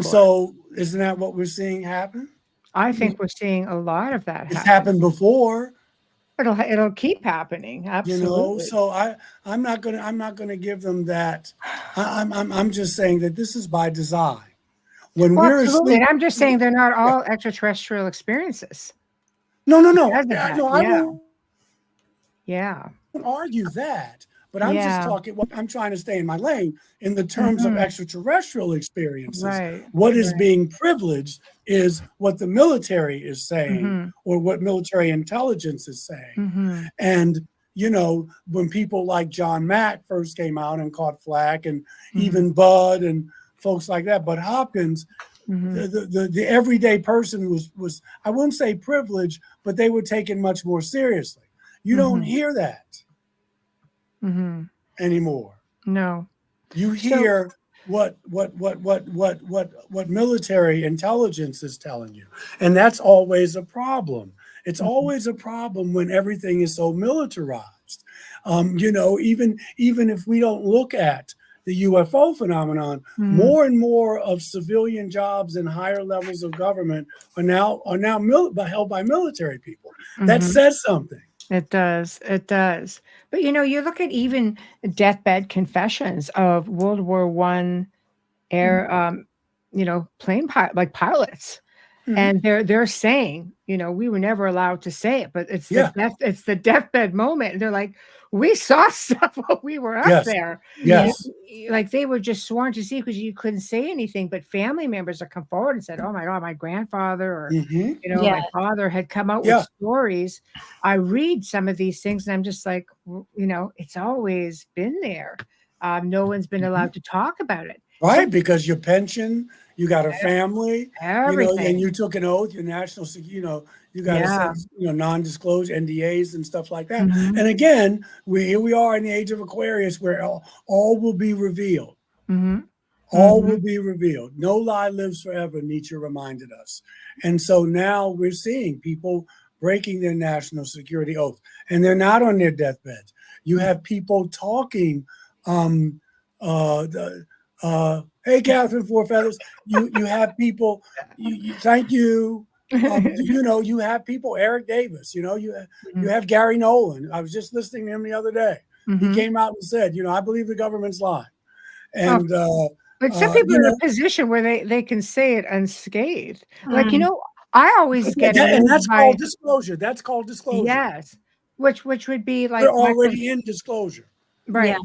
Speaker 4: So isn't that what we're seeing happen?
Speaker 2: I think we're seeing a lot of that happen.
Speaker 4: It's happened before.
Speaker 2: It'll keep happening. Absolutely.
Speaker 4: So I'm not gonna give them that. I'm just saying that this is by design. When we're
Speaker 2: absolutely. And I'm just saying they're not all extraterrestrial experiences.
Speaker 4: No.
Speaker 2: I won't argue that,
Speaker 4: But I'm just
Speaker 2: Yeah.
Speaker 4: talking, well, I'm trying to stay in my lane in the terms of extraterrestrial experiences.
Speaker 2: Right.
Speaker 4: What is being privileged is what the military is saying
Speaker 2: Mm-hmm.
Speaker 4: or what military intelligence is saying.
Speaker 2: Mm-hmm.
Speaker 4: And, you know, when people like John Mack first came out and caught flack, and even Bud and folks like that, but Hopkins, the everyday person was, I wouldn't say privileged, but they were taken much more seriously. You don't hear that anymore.
Speaker 2: No.
Speaker 4: You hear what military intelligence is telling you, and that's always a problem. It's always a problem when everything is so militarized. You know, even if we don't look at the UFO phenomenon, more and more of civilian jobs and higher levels of government are now held by military people. That says something.
Speaker 2: It does. It does. But you know, you look at even deathbed confessions of World War I air, you know, pilots, and they're saying, you know, we were never allowed to say it, but it's the deathbed moment, and they're like, we saw stuff while we were up there.
Speaker 4: Yes.
Speaker 2: Like they were just sworn to see because you couldn't say anything, but family members have come forward and said, "Oh my God, my grandfather or you know, my father had come out with stories." I read some of these things, and I'm just like, you know, it's always been there. No one's been allowed to talk about it,
Speaker 4: right? Because your pension, you got a family,
Speaker 2: everything,
Speaker 4: you know, and you took an oath, your national, you know, you got to set, you know, non-disclosure NDAs and stuff like that. And again, here we are in the age of Aquarius, where all will be revealed. All will be revealed. No lie lives forever, Nietzsche reminded us. And so now we're seeing people breaking their national security oath, and they're not on their deathbeds. You have people talking. Hey, Catherine Four Feathers. You have people. Thank you. You know, you have people. Eric Davis. You know, you have Gary Nolan. I was just listening to him the other day. He came out and said, you know, I believe the government's lying. And
Speaker 2: but some people are in a position where they can say it unscathed. Like, you know, I always get it,
Speaker 4: and that's called disclosure. That's called disclosure.
Speaker 2: Yes, which would be like
Speaker 4: we're already in disclosure,
Speaker 2: right?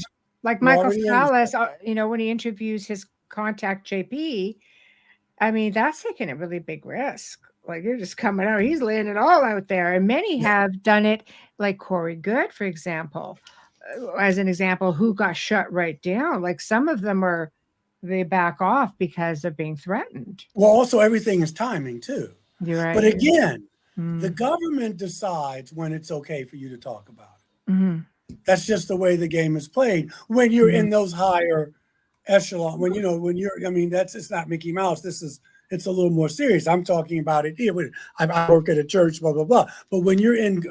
Speaker 2: Like Michael Salas, you know, when he interviews his contact JP, I mean, that's taking a really big risk. Like you're just coming out, he's laying it all out there, and many have done it. Like Corey Good, for example, as an example, who got shut right down. Like some of them they back off because they're being threatened.
Speaker 4: Well, also everything is timing too.
Speaker 2: You're right.
Speaker 4: But again, the government decides when it's okay for you to talk about it. That's just the way the game is played. When you're in those higher echelon, when I mean, it's not Mickey Mouse. It's a little more serious. I'm talking about it here. I work at a church, blah, blah, blah. But when you're in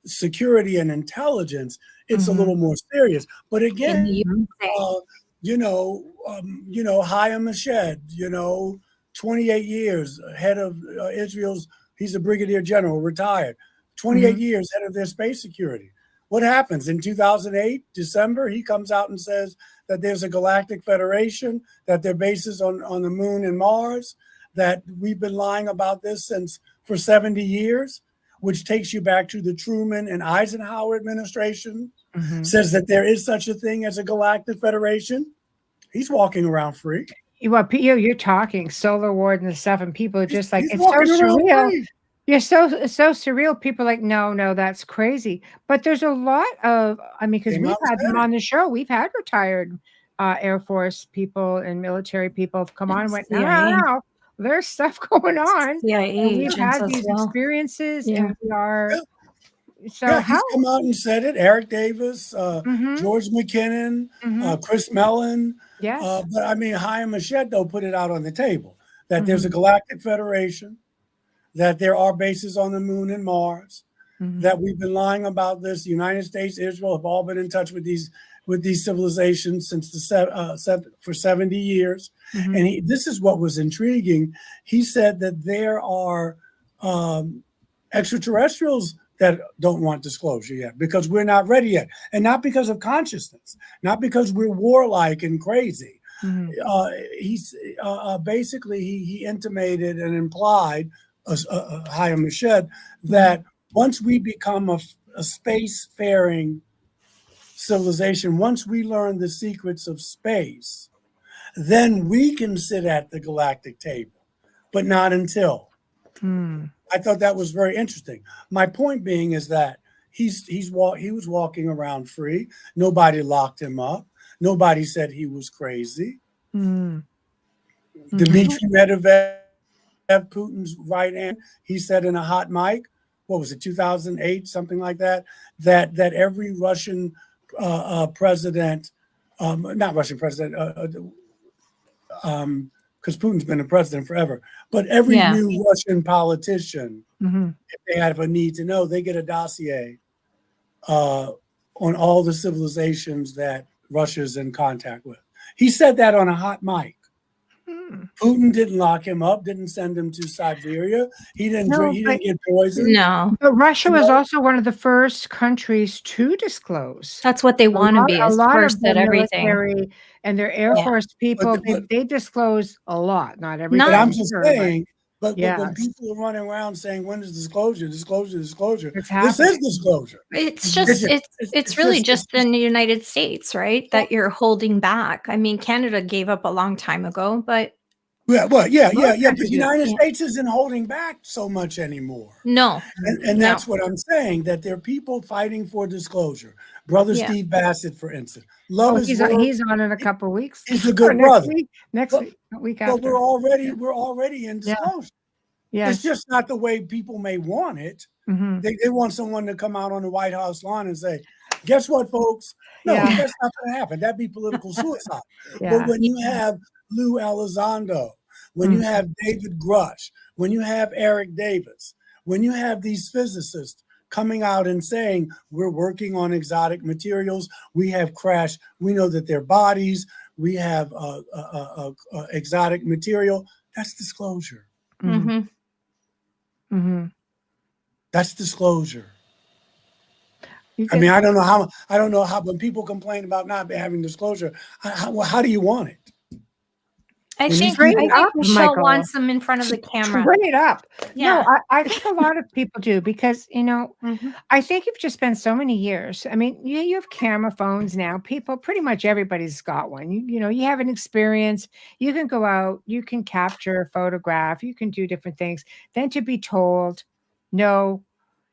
Speaker 4: security and intelligence, it's a little more serious. But again, Hayam Mashed, 28 years, head of Israel's, he's a brigadier general, retired, 28 years head of their space security. What happens in 2008, December, he comes out and says that there's a galactic federation, that their bases on the moon and Mars, that we've been lying about this for 70 years, which takes you back to the Truman and Eisenhower administration, says that there is such a thing as a galactic federation. He's walking around free.
Speaker 2: Well, you're talking Solar Ward and stuff, and people are just like, it's so surreal. Free. You're so surreal. People are like, no, that's crazy. But there's a lot of, I mean, because we've had them on the show. We've had retired Air Force people and military people come on and went, no, there's stuff going on. We've had these experiences, and we are. So
Speaker 4: he's come out and said it. Eric Davis, George McKinnon, Chris Mellon.
Speaker 2: Yes.
Speaker 4: But I mean, Hayam Mashed, though, put it out on the table that there's a galactic federation, that there are bases on the moon and Mars, that we've been lying about this. The United States, Israel have all been in touch with these civilizations since for 70 years. And this is what was intriguing. He said that there are extraterrestrials that don't want disclosure yet because we're not ready yet, and not because of consciousness, not because we're warlike and crazy. He's basically he intimated and implied, Hayam Mashed, that once we become a space-faring civilization, once we learn the secrets of space, then we can sit at the galactic table, but not until. I thought that was very interesting. My point being is that he was walking around free. Nobody locked him up. Nobody said he was crazy. Dmitry Medvedev, Putin's right hand, he said in a hot mic, what was it, 2008, something like that, that every Russian president, not Russian president, because Putin's been a president forever, but every new Russian politician, if they have a need to know, they get a dossier on all the civilizations that Russia's in contact with. He said that on a hot mic. Putin didn't lock him up, didn't send him to Siberia. He didn't drink, he didn't get poisoned.
Speaker 3: No.
Speaker 2: But Russia was also one of the first countries to disclose.
Speaker 3: That's what they want to be,
Speaker 2: A
Speaker 3: is
Speaker 2: lot
Speaker 3: first
Speaker 2: of their
Speaker 3: at everything.
Speaker 2: military and their Air Force people,
Speaker 4: But
Speaker 2: they disclose a lot, not everything.
Speaker 4: But I'm just saying, but
Speaker 2: yes.
Speaker 4: when people are running around saying, when is disclosure, this
Speaker 2: happening.
Speaker 4: is disclosure.
Speaker 3: It's just, it's really just in the United States, right? That you're holding back. I mean, Canada gave up a long time ago, but.
Speaker 4: Yeah, well, yeah. But the United States isn't holding back so much anymore.
Speaker 3: No.
Speaker 4: And that's what I'm saying, that there are people fighting for disclosure. Brother Steve Bassett, for instance.
Speaker 2: He's on in a couple of weeks.
Speaker 4: He's a good brother.
Speaker 2: Next week after.
Speaker 4: But we're already in disclosure.
Speaker 2: Yeah.
Speaker 4: It's just not the way people may want it. They want someone to come out on the White House lawn and say, guess what, folks? No, that's not going to happen. That'd be political suicide. But when you have Lou Elizondo, when you have David Grush, when you have Eric Davis, when you have these physicists coming out and saying, we're working on exotic materials, we have crashed, we know that they're bodies, we have exotic material, that's disclosure. That's disclosure. I mean, I don't know how, when people complain about not having disclosure, how do you want it?
Speaker 3: I think Michelle wants them in front of the camera.
Speaker 2: Bring it up.
Speaker 3: Yeah.
Speaker 2: No, I think a lot of people do, because, I think you've just spent so many years. I mean, you have camera phones now. Pretty much everybody's got one. You have an experience. You can go out, you can capture, photograph, you can do different things. Then to be told, no,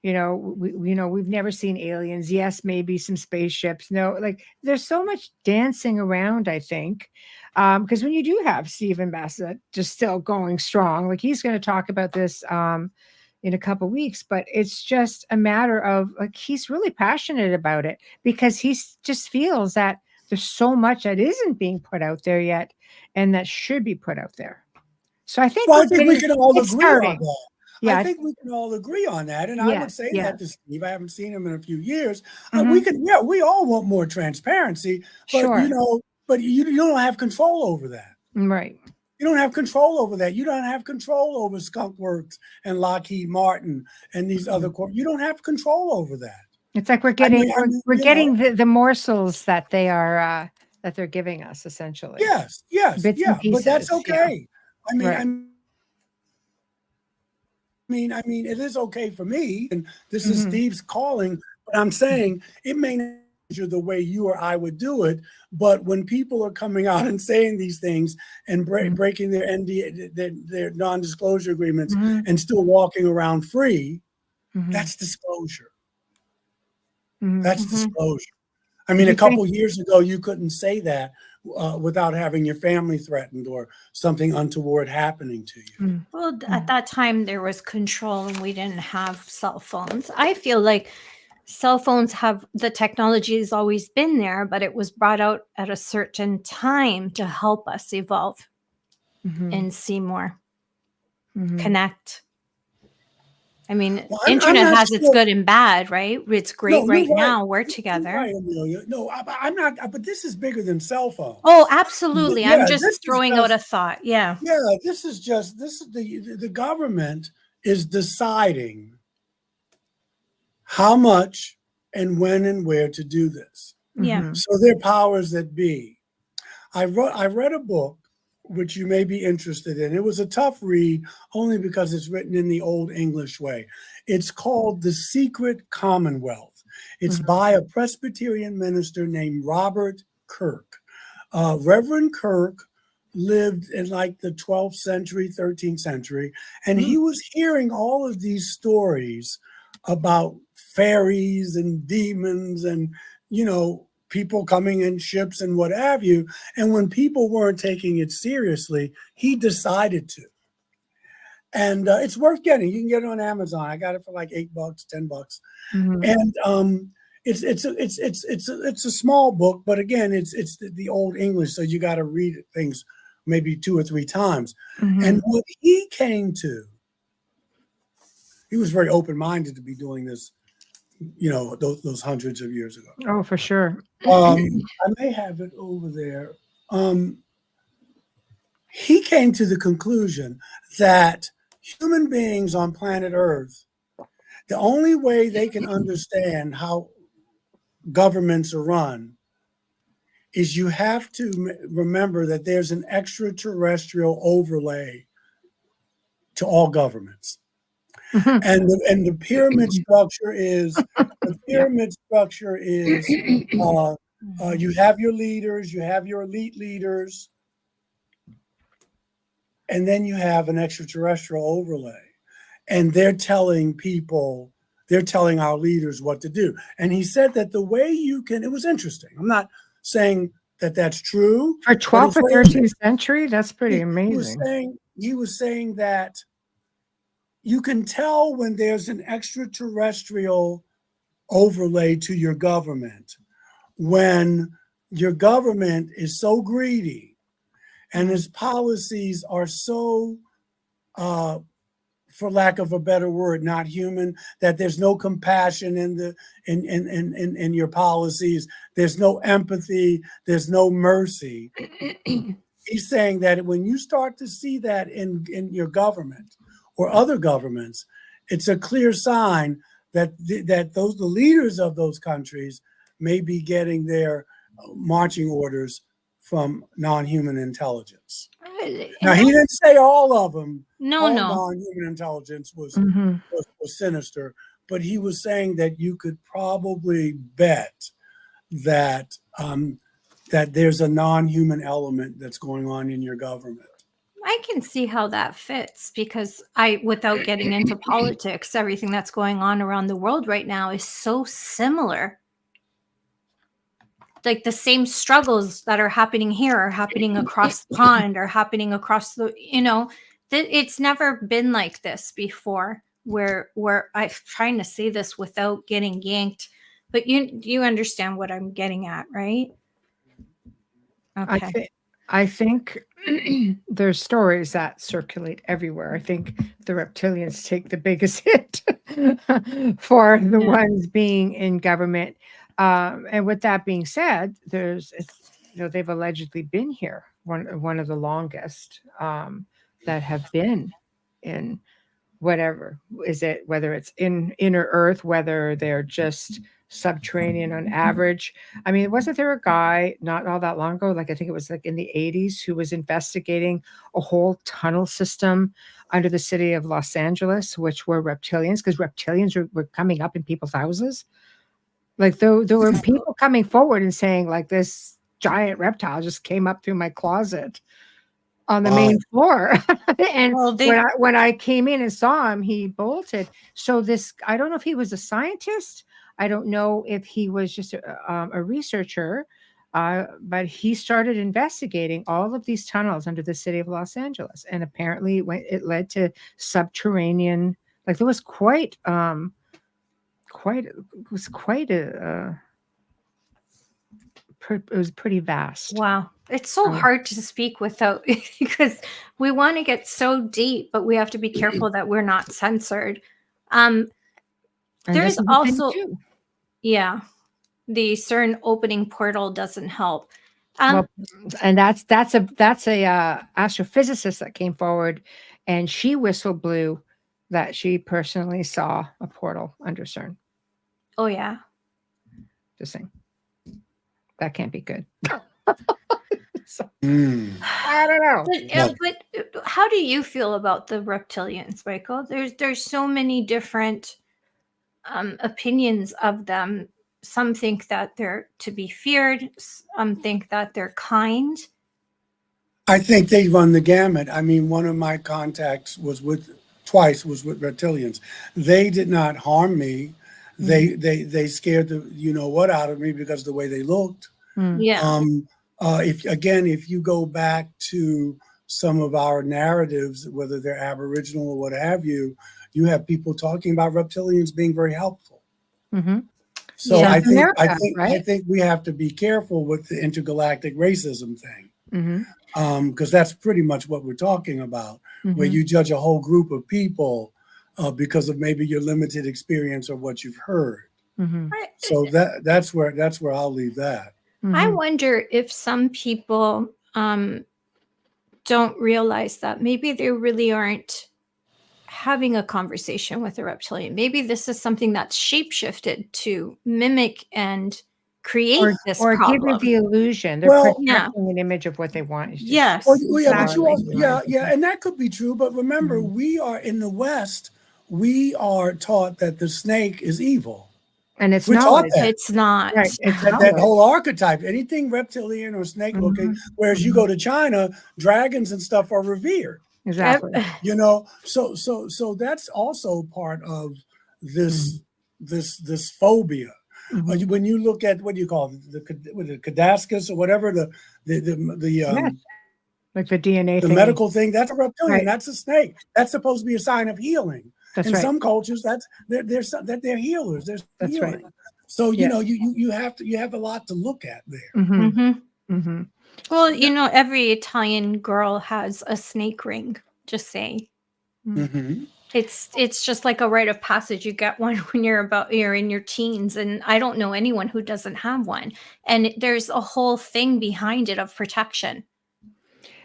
Speaker 2: we've never seen aliens. Yes, maybe some spaceships. No, like there's so much dancing around, I think. Because when you do have Stephen Bassett just still going strong, like he's going to talk about this in a couple of weeks, but it's just a matter of like he's really passionate about it, because he just feels that there's so much that isn't being put out there yet and that should be put out there. So I think,
Speaker 4: we can all agree on that.
Speaker 2: Yeah,
Speaker 4: I think we can all agree on that. And I would say that to Steve. I haven't seen him in a few years. We all want more transparency, but but you don't have control over that.
Speaker 2: Right.
Speaker 4: You don't have control over that. You don't have control over Skunk Works and Lockheed Martin and these other you don't have control over that.
Speaker 2: It's like we're getting getting the morsels that they are that they're giving us, essentially.
Speaker 4: Yes, but that's okay.
Speaker 2: Yeah.
Speaker 4: I mean, it is okay for me, and this is Steve's calling, but I'm saying it may not be the way you or I would do it, but when people are coming out and saying these things and breaking their their non-disclosure agreements and still walking around free, that's disclosure. That's disclosure. I mean, a couple years ago, you couldn't say that without having your family threatened or something untoward happening to you.
Speaker 3: Well, at that time, there was control and we didn't have cell phones. I feel like cell phones the technology has always been there, but it was brought out at a certain time to help us evolve and see more, connect. I mean, internet has its good and bad, right? It's great now. We're together.
Speaker 4: Right, Amelia. No, I'm not. But this is bigger than cell phones.
Speaker 3: Oh, absolutely. I'm just throwing out a thought. Yeah.
Speaker 4: Yeah. This is the government is deciding how much and when and where to do this.
Speaker 3: Yeah.
Speaker 4: So they're powers that be. I read a book which you may be interested in. It was a tough read only because it's written in the old English way. It's called The Secret Commonwealth. It's by a Presbyterian minister named Robert Kirk. Reverend Kirk lived in like the 12th century, 13th century, and he was hearing all of these stories about fairies and demons and, you know, people coming in ships and what have you. And when people weren't taking it seriously, he decided to. And it's worth getting. You can get it on Amazon. I got it for like $8, $10. And it's a small book, but again, it's the old English, so you got to read things maybe 2 or 3 times. And what he came to, he was very open-minded to be doing this, you know, those hundreds of years ago.
Speaker 2: Oh, for sure.
Speaker 4: I may have it over there. He came to the conclusion that human beings on planet Earth, the only way they can understand how governments are run is you have to remember that there's an extraterrestrial overlay to all governments. And the pyramid structure is you have your leaders, you have your elite leaders, and then you have an extraterrestrial overlay. And they're telling our leaders what to do. And he said that the way you can, it was interesting. I'm not saying that that's true.
Speaker 2: For 12th or 13th century, that's pretty amazing.
Speaker 4: He was saying that you can tell when there's an extraterrestrial overlay to your government, when your government is so greedy and its policies are so, for lack of a better word, not human, that there's no compassion in your policies, there's no empathy, there's no mercy. He's saying that when you start to see that in your government or other governments, it's a clear sign that the leaders of those countries may be getting their marching orders from non-human intelligence. Now, he didn't say all of them.
Speaker 3: No.
Speaker 4: Non-human intelligence was sinister, but he was saying that you could probably bet that that there's a non-human element that's going on in your government.
Speaker 3: I can see how that fits because without getting into politics, everything that's going on around the world right now is so similar. Like the same struggles that are happening here are happening across the pond, are happening across the, you know, it's never been like this before where I'm trying to say this without getting yanked, but you understand what I'm getting at, right? Okay.
Speaker 2: I think there's stories that circulate everywhere. I think the reptilians take the biggest hit for the ones being in government. And with that being said, they've allegedly been here, one of the longest that have been in whatever is it, whether it's in inner Earth, whether they're just subterranean on average. I mean, wasn't there a guy not all that long ago, like I think it was like in the 80s, who was investigating a whole tunnel system under the city of Los Angeles, which were reptilians, because reptilians were coming up in people's houses. Like there were people coming forward and saying, like, this giant reptile just came up through my closet on the main floor. And when I came in and saw him, he bolted. So I don't know if he was a scientist. I don't know if he was just a researcher, but he started investigating all of these tunnels under the city of Los Angeles. And apparently it led to subterranean, like there was it was pretty vast.
Speaker 3: Wow. It's so hard to speak without, because we want to get so deep, but we have to be careful that we're not censored. There's also, the CERN opening portal doesn't help.
Speaker 2: And that's a astrophysicist that came forward, and she whistle blew that she personally saw a portal under CERN.
Speaker 3: Oh yeah.
Speaker 2: Just saying. That can't be good. So, I don't know.
Speaker 3: But how do you feel about the reptilians, Michael? There's so many different opinions of them. Some think that they're to be feared. Some think that they're kind.
Speaker 4: I think they run the gamut. I mean, one of my contacts was with reptilians. They did not harm me. They scared the what out of me because of the way they looked.
Speaker 3: Yeah.
Speaker 4: If you go back to some of our narratives, whether they're Aboriginal or what have you, you have people talking about reptilians being very helpful. So
Speaker 3: Yeah.
Speaker 4: I think we have to be careful with the intergalactic racism thing, because that's pretty much what we're talking about, where you judge a whole group of people because of maybe your limited experience or what you've heard. So that's where I'll leave that.
Speaker 3: I wonder if some people don't realize that maybe they really aren't having a conversation with a reptilian. Maybe this is something that's shapeshifted to mimic and create this
Speaker 2: or
Speaker 3: problem.
Speaker 2: give you the illusion. They're projecting an image of what they want.
Speaker 3: Yes.
Speaker 4: But and that could be true. But remember, we are in the West. We are taught that the snake is evil.
Speaker 2: And it's not.
Speaker 3: It's not.
Speaker 2: Right. It's
Speaker 4: that whole archetype, anything reptilian or snake looking, whereas you go to China, dragons and stuff are revered.
Speaker 2: Exactly.
Speaker 4: So that's also part of this phobia. When you look at what do you call it, the cadascus or whatever like
Speaker 2: the DNA
Speaker 4: the medical thing, that's a reptilian, that's a snake. That's supposed to be a sign of healing. In some cultures, they're healers. There's healing. So you have a lot to look at there.
Speaker 3: Well, every Italian girl has a snake ring. Just saying. It's just like a rite of passage. You get one when you're in your teens, and I don't know anyone who doesn't have one. And there's a whole thing behind it of protection.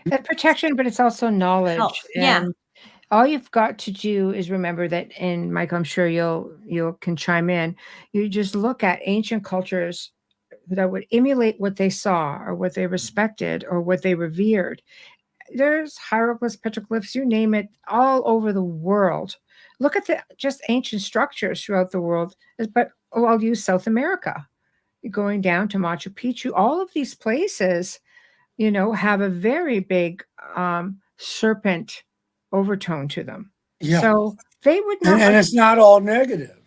Speaker 2: That protection, but it's also knowledge. And all you've got to do is remember that, and Mike, I'm sure you can chime in. You just look at ancient cultures that would emulate what they saw or what they respected or what they revered. There's hieroglyphs, petroglyphs, you name it, all over the world. Look at the just ancient structures throughout the world. But I'll use South America, going down to Machu Picchu. All of these places, have a very big serpent overtone to them. So they would not,
Speaker 4: and it's not all negative.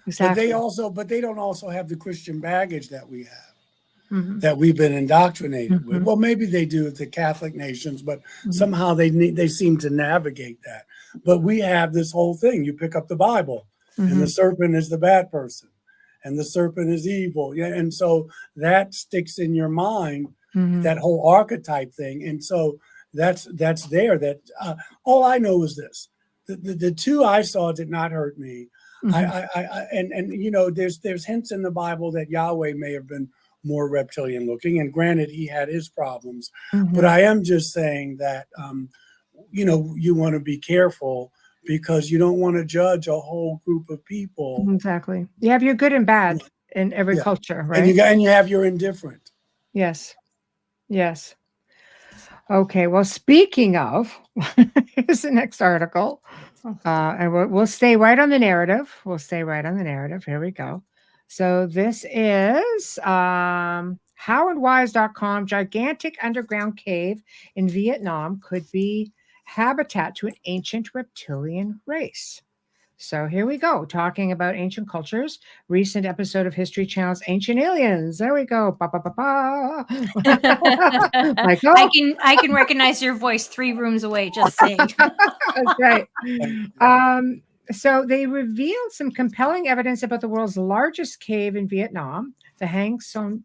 Speaker 2: Exactly.
Speaker 4: But they don't also have the Christian baggage that we have, that we've been indoctrinated with. Well, maybe they do at the Catholic nations, but somehow they seem to navigate that. But we have this whole thing. You pick up the Bible, and the serpent is the bad person, and the serpent is evil. Yeah, and so that sticks in your mind, that whole archetype thing. And so that's there. That all I know is this: the two I saw did not hurt me. There's hints in the Bible that Yahweh may have been more reptilian looking, and granted, he had his problems. But I am just saying that you want to be careful because you don't want to judge a whole group of people.
Speaker 2: Exactly. You have your good and bad in every culture, right?
Speaker 4: And you have your indifferent.
Speaker 2: Yes. Okay, well, speaking of, here's the next article. And we'll stay right on the narrative. Here we go. So this is howandwise.com. Gigantic underground cave in Vietnam could be habitat to an ancient reptilian race. So here we go, talking about ancient cultures. Recent episode of History Channel's Ancient Aliens. There we go. Michael?
Speaker 3: I can recognize your voice 3 rooms away. Just saying.
Speaker 2: That's right. So they revealed some compelling evidence about the world's largest cave in Vietnam, the Hang Song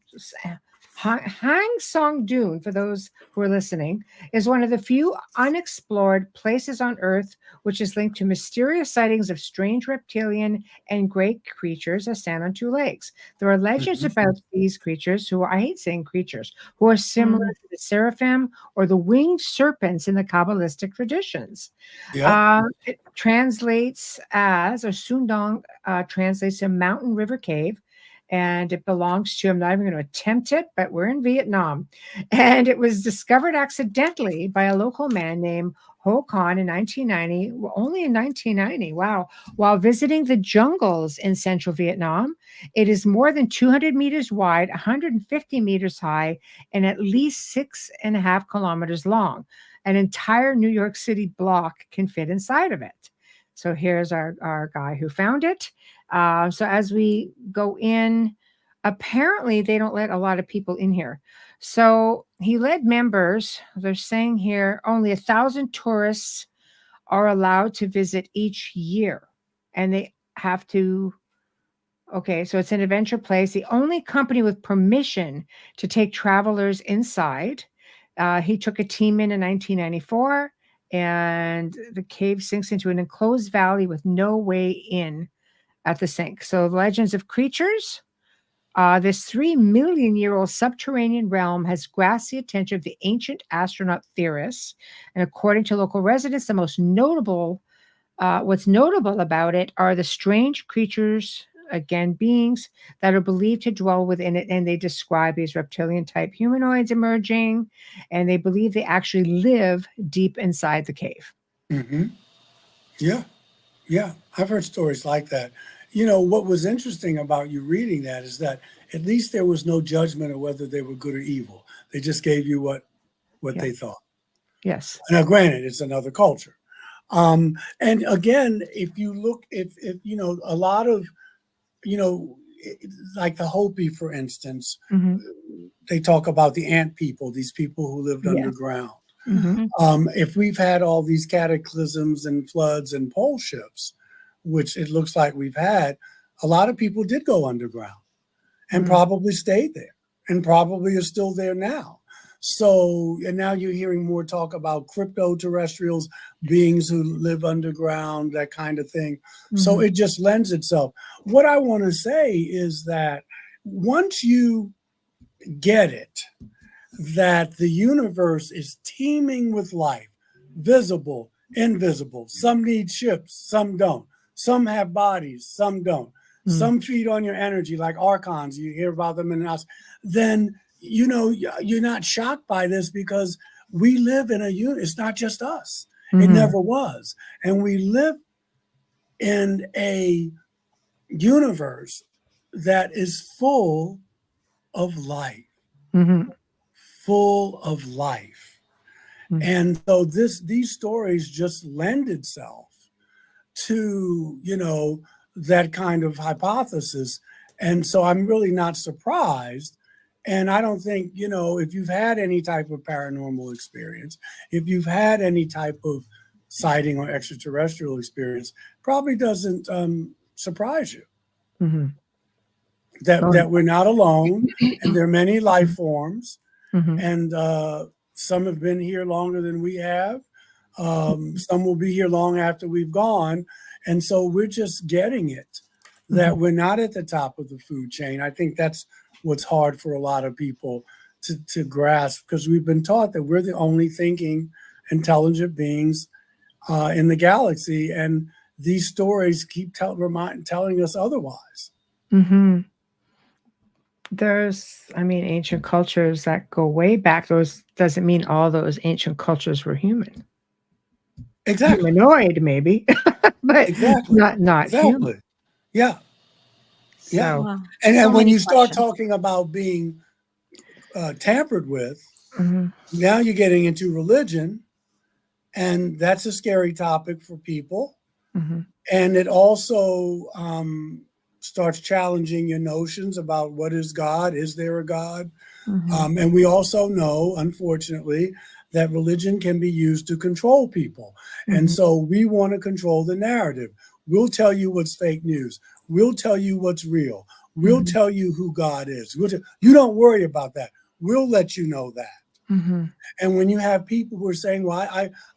Speaker 2: Dune, for those who are listening, is one of the few unexplored places on Earth which is linked to mysterious sightings of strange reptilian and great creatures that stand on 2 legs. There are legends about these creatures who I hate saying creatures, who are similar to the seraphim or the winged serpents in the Kabbalistic traditions. It translates as, or Sundong translates to mountain river cave. and it belongs to, I'm not even going to attempt it, but we're in Vietnam. And it was discovered accidentally by a local man named Ho Khan in 1990, only in 1990, wow, while visiting the jungles in central Vietnam. It is more than 200 meters wide, 150 meters high, and at least 6.5 kilometers long. An entire New York City block can fit inside of it. So here's our guy who found it. So as we go in, apparently they don't let a lot of people in here. So he led members, they're saying here, only 1,000 tourists are allowed to visit each year. And they have to, okay, so it's an adventure place. The only company with permission to take travelers inside. He took a team in 1994, and the cave sinks into an enclosed valley with no way in at the sink. So legends of creatures. This 3 million-year-old subterranean realm has grasped the attention of the ancient astronaut theorists. And according to local residents, the most notable, what's notable about it are the strange creatures, again, beings that are believed to dwell within it. And they describe these reptilian-type humanoids emerging, and they believe they actually live deep inside the cave.
Speaker 4: Mm-hmm. Yeah. Yeah. I've heard stories like that. You know, what was interesting about you reading that is that at least there was no judgment of whether they were good or evil. They just gave you what
Speaker 2: Yeah.
Speaker 4: they thought.
Speaker 2: Yes.
Speaker 4: Now, granted, it's another culture. And again, if you look, if you know, a lot of, you know, like the Hopi, for instance,
Speaker 2: Mhm.
Speaker 4: they talk about the ant people, these people who lived
Speaker 2: Yeah.
Speaker 4: underground.
Speaker 2: Mhm.
Speaker 4: If we've had all these cataclysms and floods and pole shifts, which it looks like we've had, a lot of people did go underground and probably stayed there and probably are still there now. So, and now you're hearing more talk about crypto-terrestrials, beings who live underground, that kind of thing. So it just lends itself. What I want to say is that once you get it, that the universe is teeming with life, visible, invisible. Some need ships, some don't. Some have bodies, some don't. Some feed on your energy, like archons. You hear about them in us. Then, you know, you're not shocked by this because we live in a unit. It's not just us. It never was. And we live in a universe that is full of life. Full of life. And so these stories just lend itself to, you know, that kind of hypothesis. And so I'm really not surprised. And I don't think, you know, if you've had any type of paranormal experience, if you've had any type of sighting or extraterrestrial experience, probably doesn't surprise you. That we're not alone, and there are many life forms, and some have been here longer than we have. Some will be here long after we've gone. And so we're just getting it, that we're not at the top of the food chain. I think that's what's hard for a lot of people to grasp, because we've been taught that we're the only thinking, intelligent beings in the galaxy. And these stories keep telling us otherwise.
Speaker 2: There's, I mean, ancient cultures that go way back. Those doesn't mean all those ancient cultures were human.
Speaker 4: Exactly.
Speaker 2: Humanoid, maybe, but not human.
Speaker 4: Yeah.
Speaker 2: So,
Speaker 4: Yeah.
Speaker 3: Wow.
Speaker 4: And
Speaker 3: So
Speaker 4: when
Speaker 3: many
Speaker 4: you start
Speaker 3: questions.
Speaker 4: talking about being tampered with, now you're getting into religion, and that's a scary topic for people. And it also starts challenging your notions about what is God, is there a God? And we also know, unfortunately, that religion can be used to control people. And so we want to control the narrative. We'll tell you what's fake news. We'll tell you what's real. We'll tell you who God is. You don't worry about that. We'll let you know that. And when you have people who are saying, well,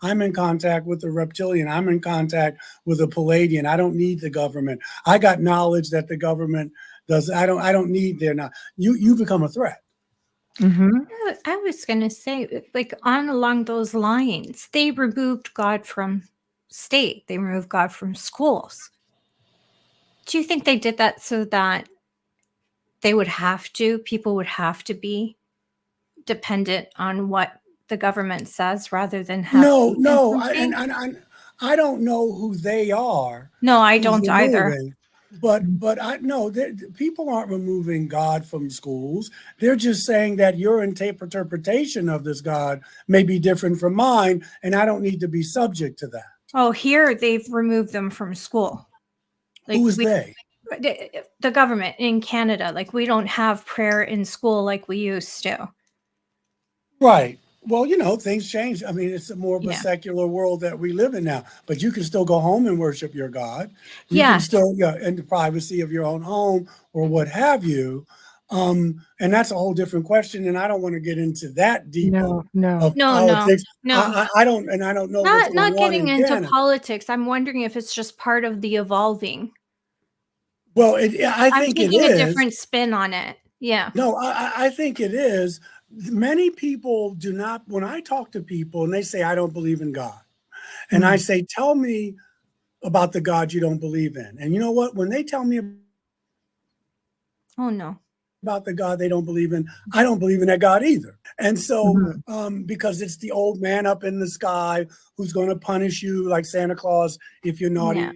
Speaker 4: I'm in contact with a reptilian, I'm in contact with a Palladian, I don't need the government. I got knowledge that the government does. I don't need their knowledge. You become a threat.
Speaker 3: I was going to say, like, along those lines, they removed God from state. They removed God from schools. Do you think they did that so that people would have to be dependent on what the government says rather than have
Speaker 4: No,
Speaker 3: faith in
Speaker 4: no,
Speaker 3: something.
Speaker 4: I don't know who they are.
Speaker 3: No, I
Speaker 4: Who's
Speaker 3: don't either.
Speaker 4: removing, but I no, people aren't removing God from schools. They're just saying that your interpretation of this God may be different from mine, and I don't need to be subject to that.
Speaker 3: Oh, here they've removed them from school. Like
Speaker 4: Who is they?
Speaker 3: the government in Canada, like we don't have prayer in school like we used to.
Speaker 4: Right. Well, things change. I mean, it's more of a
Speaker 3: Yeah.
Speaker 4: secular world that we live in now, but you can still go home and worship your God. You
Speaker 3: Yeah.
Speaker 4: can still, in the privacy of your own home or what have you. And that's a whole different question. And I don't want to get into that deep
Speaker 2: No, no.
Speaker 4: of
Speaker 3: No,
Speaker 4: politics.
Speaker 3: no.
Speaker 4: I don't know what's going
Speaker 3: Not
Speaker 4: on
Speaker 3: getting
Speaker 4: in
Speaker 3: into
Speaker 4: Canada.
Speaker 3: politics. I'm wondering if it's just part of the evolving.
Speaker 4: Well, I
Speaker 3: I'm
Speaker 4: think it
Speaker 3: taking a
Speaker 4: is.
Speaker 3: different spin on it. Yeah.
Speaker 4: No, I think it is. Many people do not, when I talk to people and they say, I don't believe in God. And I say, tell me about the God you don't believe in. And you know what? When they tell me
Speaker 3: Oh no.
Speaker 4: about the God they don't believe in, I don't believe in that God either. And so, because it's the old man up in the sky who's going to punish you like Santa Claus if you're naughty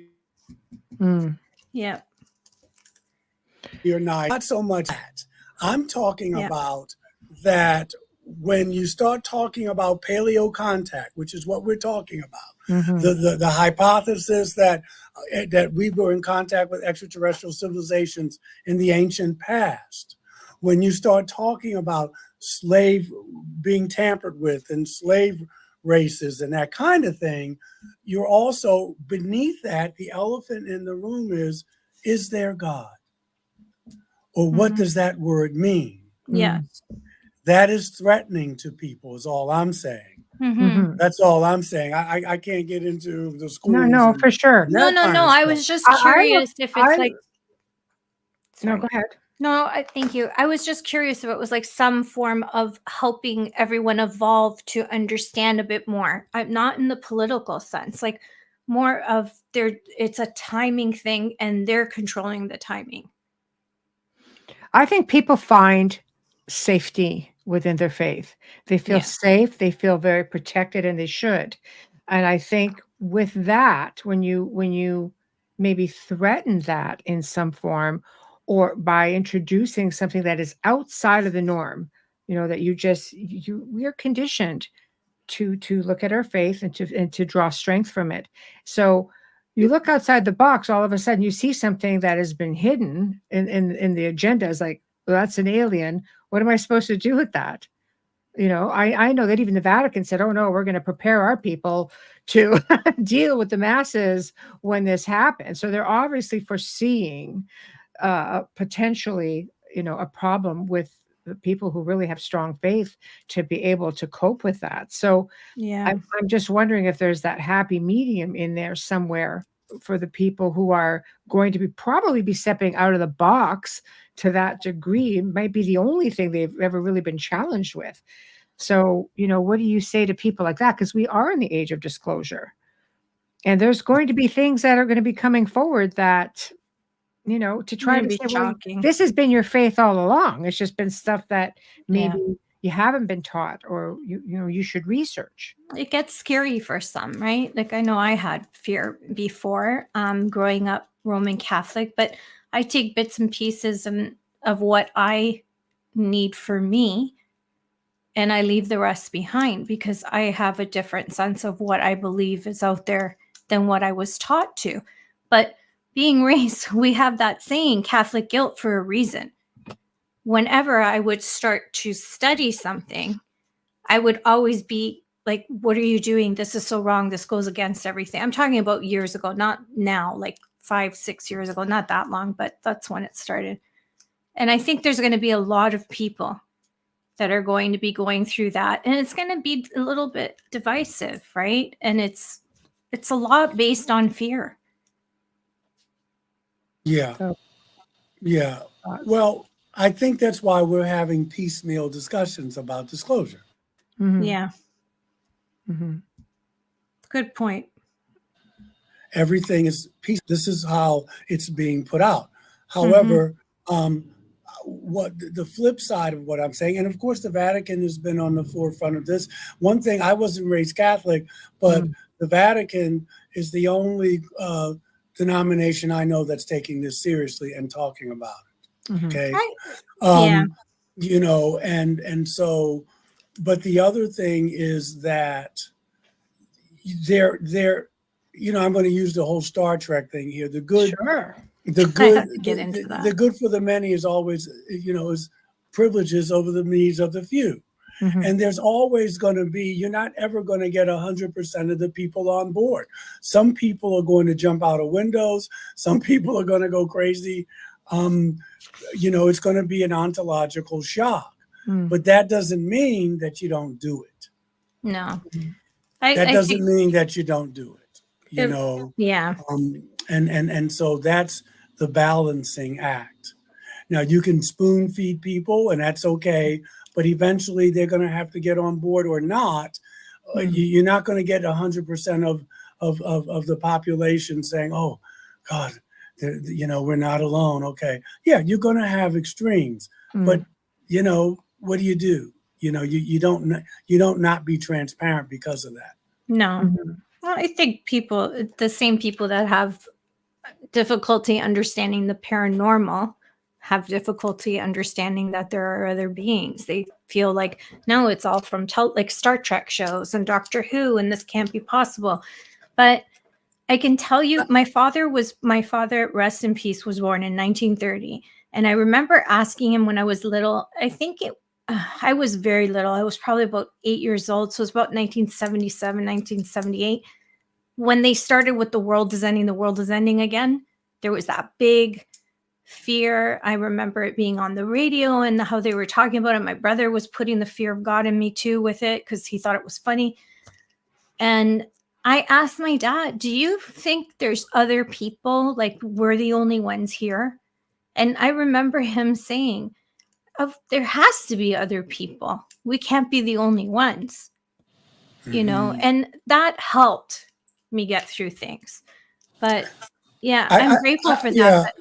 Speaker 3: Yeah.
Speaker 4: or nice. Not so much that. I'm talking
Speaker 3: Yeah.
Speaker 4: about that when you start talking about paleo contact, which is what we're talking about, the hypothesis that we were in contact with extraterrestrial civilizations in the ancient past, when you start talking about slave being tampered with and slave races and that kind of thing, you're also beneath that, the elephant in the room is there God? Or what does that word mean?
Speaker 3: Yeah.
Speaker 4: That is threatening to people, is all I'm saying. That's all I'm saying. I can't get into the schools.
Speaker 2: No, for sure.
Speaker 3: No. I was just curious if it's like.
Speaker 2: No, go ahead.
Speaker 3: No, thank you. I was just curious if it was like some form of helping everyone evolve to understand a bit more. I'm not in the political sense, like more of it's a timing thing and they're controlling the timing.
Speaker 2: I think people find safety within their faith. They feel safe, they feel very protected, and they should. And I think with that, when you maybe threaten that in some form, or by introducing something that is outside of the norm, that we are conditioned to look at our faith and to draw strength from it. So you look outside the box, all of a sudden you see something that has been hidden in the agenda is like, well, that's an alien. What am I supposed to do with that? I know that even the Vatican said, oh no, we're going to prepare our people to deal with the masses when this happens. So they're obviously foreseeing potentially, a problem with the people who really have strong faith to be able to cope with that. So I'm just wondering if there's that happy medium in there somewhere for the people who are going to probably be stepping out of the box to that degree. It might be the only thing they've ever really been challenged with. So, what do you say to people like that? Because we are in the age of disclosure. And there's going to be things that are going to be coming forward that, to try to say, well, this has been your faith all along. It's just been stuff that maybe you haven't been taught, or you should research.
Speaker 3: It gets scary for some, right? Like I know I had fear before growing up Roman Catholic, but I take bits and pieces of what I need for me, and I leave the rest behind because I have a different sense of what I believe is out there than what I was taught to. But being raised, we have that saying, Catholic guilt, for a reason. Whenever I would start to study something, I would always be like, what are you doing? This is so wrong. This goes against everything. I'm talking about years ago, not now, like 5-6 years ago, not that long, but that's when it started. And I think there's going to be a lot of people that are going to be going through that. And it's going to be a little bit divisive, right? And it's a lot based on fear.
Speaker 4: Yeah. Yeah. Well, I think that's why we're having piecemeal discussions about disclosure.
Speaker 3: Yeah. Good point.
Speaker 4: Everything is piece. This is how it's being put out. However, what the flip side of what I'm saying, and of course the Vatican has been on the forefront of this. One thing, I wasn't raised Catholic, but the Vatican is the only denomination I know that's taking this seriously and talking about it. Okay.
Speaker 3: Yeah.
Speaker 4: You know, and so, but the other thing is that they're, you know, I'm going to use the whole Star Trek thing here. The good,
Speaker 2: Sure.
Speaker 4: the
Speaker 3: I
Speaker 4: good,
Speaker 3: have to get into that.
Speaker 4: the good for the many is always, you know, is privileges over the needs of the few. And there's always going to be, you're not ever going to get 100% of the people on board. Some people are going to jump out of windows. Some people are going to go crazy. You know, it's going to be an ontological shock, but that doesn't mean that you don't do it.
Speaker 3: No,
Speaker 4: That
Speaker 3: I
Speaker 4: doesn't
Speaker 3: think,
Speaker 4: mean that you don't do it, you know?
Speaker 3: yeah.
Speaker 4: And so that's the balancing act. Now you can spoon feed people and that's okay, but eventually they're going to have to get on board or not. You're not going to get 100% of the population saying, oh God, you know, we're not alone. Okay. Yeah. You're going to have extremes, but you know, what do? You know, you don't not be transparent because of that.
Speaker 3: No. Well, I think the same people that have difficulty understanding the paranormal have difficulty understanding that there are other beings. They feel like, no, it's all from like Star Trek shows and Doctor Who, and this can't be possible. But I can tell you, my father, rest in peace, was born in 1930. And I remember asking him when I was little, I was very little. I was probably about 8 years old. So it was about 1977, 1978. When they started with the world is ending again, there was that big fear. I remember it being on the radio and how they were talking about it. My brother was putting the fear of God in me too with it because he thought it was funny. And I asked my dad, do you think there's other people? Like, we're the only ones here? And I remember him saying, there has to be other people. We can't be the only ones, you know, and that helped me get through things. But yeah, I'm grateful for that.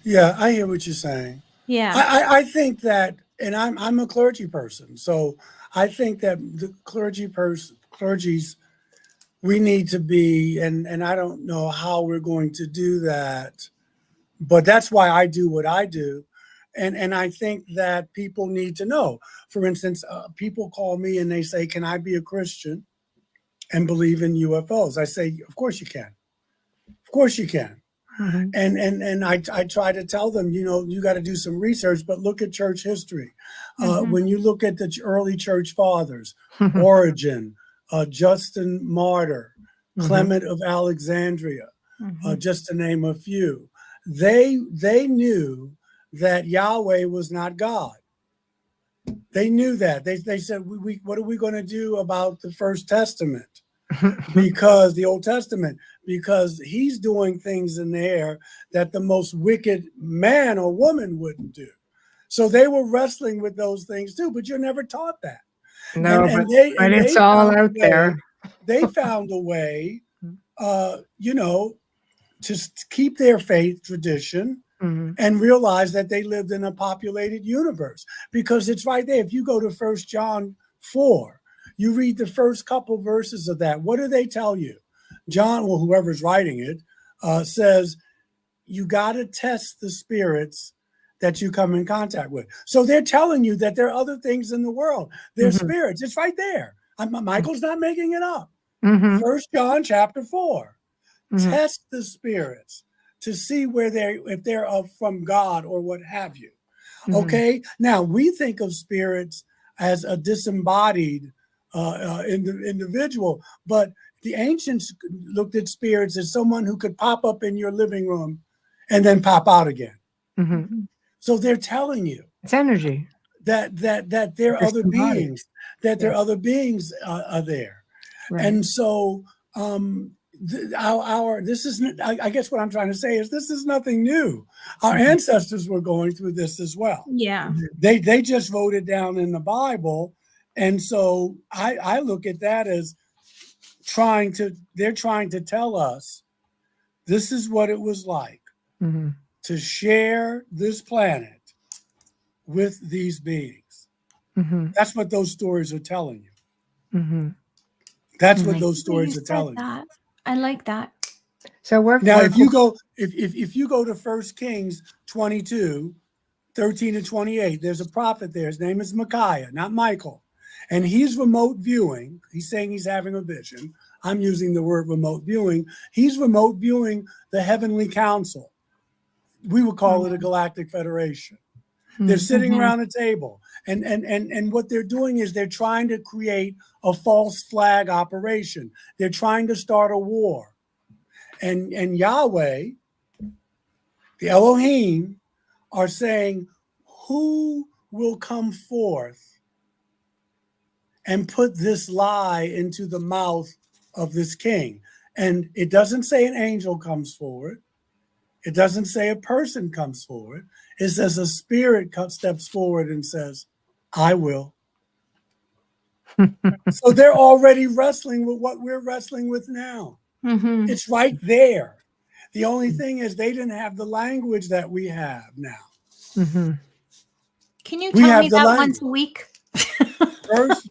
Speaker 4: Yeah. I hear what you're saying.
Speaker 3: Yeah.
Speaker 4: I think that, and I'm a clergy person, so I think that the clergies, we need to be, and I don't know how we're going to do that, but that's why I do what I do. And I think that people need to know. For instance, people call me and they say, can I be a Christian and believe in UFOs? I say, of course you can. Of course you can. And I try to tell them, you know, you got to do some research, but look at church history. When you look at the early church fathers, Origen, Justin Martyr, Clement of Alexandria, just to name a few, they knew that Yahweh was not God. They knew that. They said, what are we going to do about the First Testament? Because the Old Testament, because he's doing things in there that the most wicked man or woman wouldn't do. So they were wrestling with those things too, but you're never taught that.
Speaker 2: No, but it's all out there.
Speaker 4: They found a way, you know, to keep their faith tradition and realize that they lived in a populated universe, because it's right there. If you go to 1 John 4, you read the first couple verses of that. What do they tell you? John, well, whoever's writing it, says, you got to test the spirits that you come in contact with. So they're telling you that there are other things in the world. There's spirits. It's right there. Michael's not making it up. 1 John chapter 4. Test the spirits to see if they're from God or what have you. Okay. Now we think of spirits as a disembodied individual, but the ancients looked at spirits as someone who could pop up in your living room and then pop out again. So they're telling you
Speaker 2: it's energy
Speaker 4: that there are other beings, that there are other beings are there. Right. And so this isn't, I guess what I'm trying to say is this is nothing new. Our ancestors were going through this as well.
Speaker 3: Yeah.
Speaker 4: They just wrote it down in the Bible. And so I look at that as they're trying to tell us this is what it was like to share this planet with these beings.
Speaker 2: Mm-hmm.
Speaker 4: That's what those stories are telling you.
Speaker 2: Mm-hmm.
Speaker 4: That's
Speaker 2: Mm-hmm.
Speaker 4: what those stories
Speaker 3: You
Speaker 4: are
Speaker 3: said
Speaker 4: telling you.
Speaker 3: that. I like that.
Speaker 2: So
Speaker 4: Now, if you go to 1 Kings 22, 13 to 28, there's a prophet there. His name is Micaiah, not Michael. And he's remote viewing. He's saying he's having a vision. I'm using the word remote viewing. He's remote viewing the heavenly council. We would call it a galactic federation. They're sitting around a table. And what they're doing is they're trying to create a false flag operation. They're trying to start a war. And Yahweh, the Elohim, are saying, who will come forth and put this lie into the mouth of this king? And it doesn't say an angel comes forward. It doesn't say a person comes forward. It says a spirit steps forward and says, I will. So they're already wrestling with what we're wrestling with now.
Speaker 3: Mm-hmm.
Speaker 4: It's right there. The only thing is they didn't have the language that we have now.
Speaker 2: Mm-hmm.
Speaker 3: Can you
Speaker 4: We
Speaker 3: tell
Speaker 4: have
Speaker 3: me
Speaker 4: the
Speaker 3: that
Speaker 4: language.
Speaker 3: once a week?
Speaker 4: First,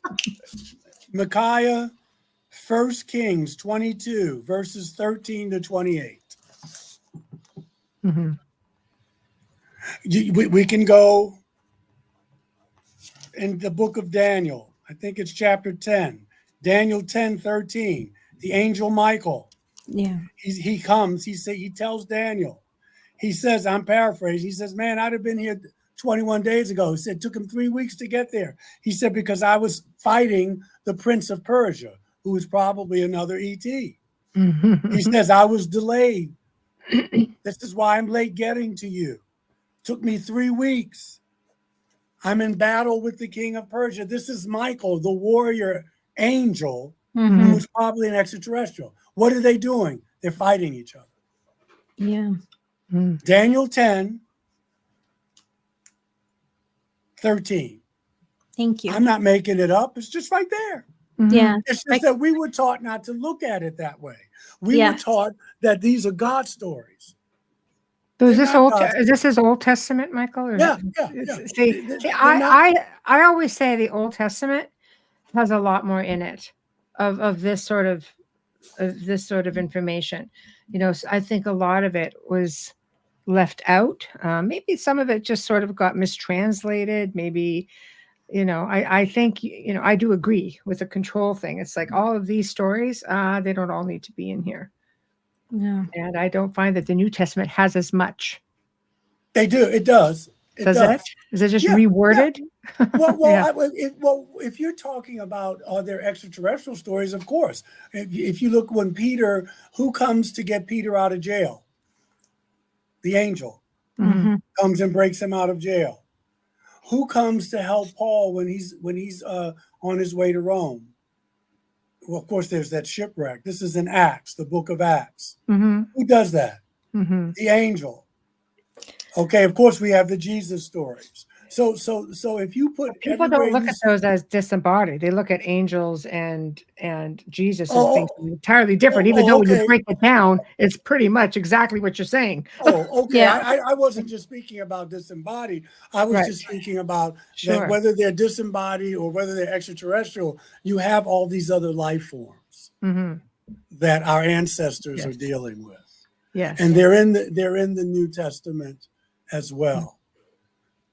Speaker 4: Micaiah, 1 Kings 22, verses 13 to 28.
Speaker 2: Mm-hmm.
Speaker 4: We can go in the book of Daniel. I think it's chapter 10. Daniel 10, 13. The angel Michael.
Speaker 3: Yeah.
Speaker 4: He comes. He tells Daniel. He says, I'm paraphrasing. He says, man, I'd have been here 21 days ago. He said, it took him 3 weeks to get there. He said, because I was fighting the Prince of Persia, who was probably another ET.
Speaker 2: Mm-hmm.
Speaker 4: He says, I was delayed. This is why I'm late getting to you. Took me 3 weeks. I'm in battle with the king of Persia. This is Michael, the warrior angel,
Speaker 3: Mm-hmm.
Speaker 4: who is probably an extraterrestrial. What are they doing? They're fighting each other.
Speaker 3: Yeah.
Speaker 4: Daniel 10, 13.
Speaker 3: Thank you.
Speaker 4: I'm not making it up. It's just right there.
Speaker 3: Yeah.
Speaker 4: It's just that we were taught not to look at it that way. We were
Speaker 3: Yes.
Speaker 4: taught that these are God stories.
Speaker 2: So is
Speaker 4: They're
Speaker 2: this
Speaker 4: not
Speaker 2: old?
Speaker 4: God's-
Speaker 2: Is this his Old Testament, Michael? Or
Speaker 4: Yeah.
Speaker 2: See, I always say the Old Testament has a lot more in it of this sort of information. You know, I think a lot of it was left out. Maybe some of it just sort of got mistranslated. Maybe, you know, I think, you know, I do agree with the control thing. It's like all of these stories, they don't all need to be in here.
Speaker 3: Yeah.
Speaker 2: And I don't find that the New Testament has as much.
Speaker 4: They do. It does.
Speaker 2: Does it? Is it just
Speaker 4: Yeah,
Speaker 2: reworded?
Speaker 4: Well,
Speaker 2: Yeah.
Speaker 4: if you're talking about are there extraterrestrial stories, of course. If you look when Peter, who comes to get Peter out of jail? The angel
Speaker 3: Mm-hmm.
Speaker 4: comes and breaks him out of jail. Who comes to help Paul when he's on his way to Rome? Well, of course, there's that shipwreck. This is in Acts, the book of Acts.
Speaker 2: Mm-hmm.
Speaker 4: Who does that?
Speaker 2: Mm-hmm.
Speaker 4: The angel. Okay, of course, we have the Jesus stories. So if you put
Speaker 2: People don't look at those as disembodied. They look at angels and Jesus as things entirely different. Even though when you break it down, it's pretty much exactly what you're saying.
Speaker 4: Oh, okay.
Speaker 3: Yeah.
Speaker 4: I wasn't just speaking about disembodied. I was
Speaker 2: Right.
Speaker 4: just speaking about
Speaker 2: Sure.
Speaker 4: that whether they're disembodied or whether they're extraterrestrial, you have all these other life forms
Speaker 2: Mm-hmm.
Speaker 4: that our ancestors
Speaker 2: Yes.
Speaker 4: are dealing with.
Speaker 2: Yes.
Speaker 4: And they're in the New Testament as well.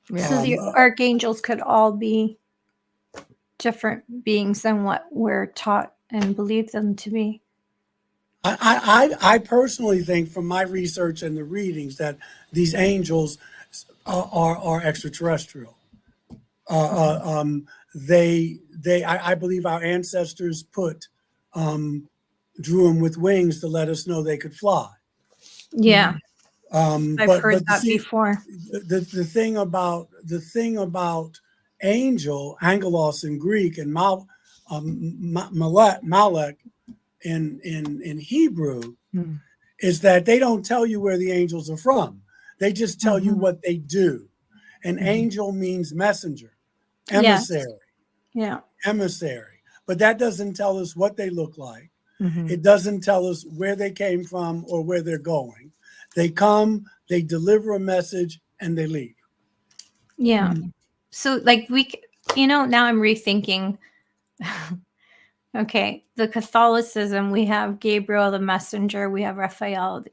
Speaker 2: Yeah.
Speaker 3: So the archangels could all be different beings than what we're taught and believe them to be.
Speaker 4: I personally think from my research and the readings that these angels are extraterrestrial. I believe our ancestors drew them with wings to let us know they could fly.
Speaker 3: Yeah. I've heard that
Speaker 4: see,
Speaker 3: before.
Speaker 4: The thing about angel, angelos in Greek, and malek in Hebrew, is that they don't tell you where the angels are from. They just tell you what they do. An angel means messenger, emissary.
Speaker 3: Yeah.
Speaker 4: Emissary. But that doesn't tell us what they look like.
Speaker 2: Mm-hmm.
Speaker 4: It doesn't tell us where they came from or where they're going. They come, they deliver a message, and they leave.
Speaker 3: Yeah. So like now I'm rethinking. Okay, the Catholicism, we have Gabriel the messenger, we have Raphael,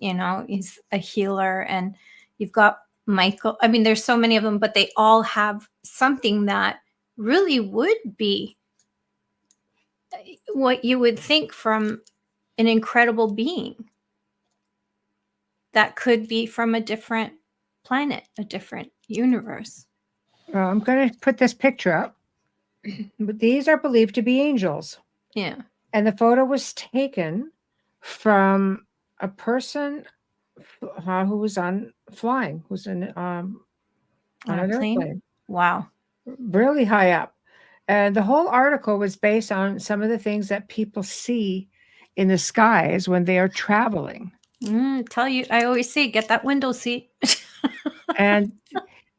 Speaker 3: he's a healer, and you've got Michael. I mean, there's so many of them, but they all have something that really would be what you would think from an incredible being that could be from a different planet, a different universe.
Speaker 2: I'm going to put this picture up. But these are believed to be angels.
Speaker 3: Yeah.
Speaker 2: And the photo was taken from a person who was flying, who's on
Speaker 3: On
Speaker 2: an
Speaker 3: a plane?
Speaker 2: airplane,
Speaker 3: Wow.
Speaker 2: really high up. And the whole article was based on some of the things that people see in the skies when they are traveling.
Speaker 3: Tell you, I always say, get that window seat.
Speaker 2: And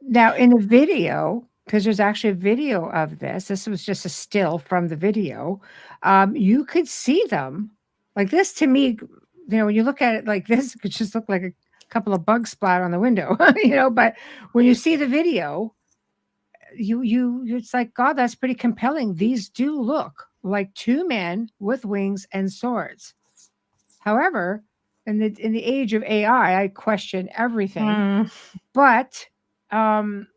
Speaker 2: now in the video, because there's actually a video of this was just a still from the video. You could see them like this. To me, when you look at it like this, it could just look like a couple of bugs splat on the window, but when you see the video, it's like, God, that's pretty compelling. These do look like two men with wings and swords. However, in the age of AI, I question everything. But the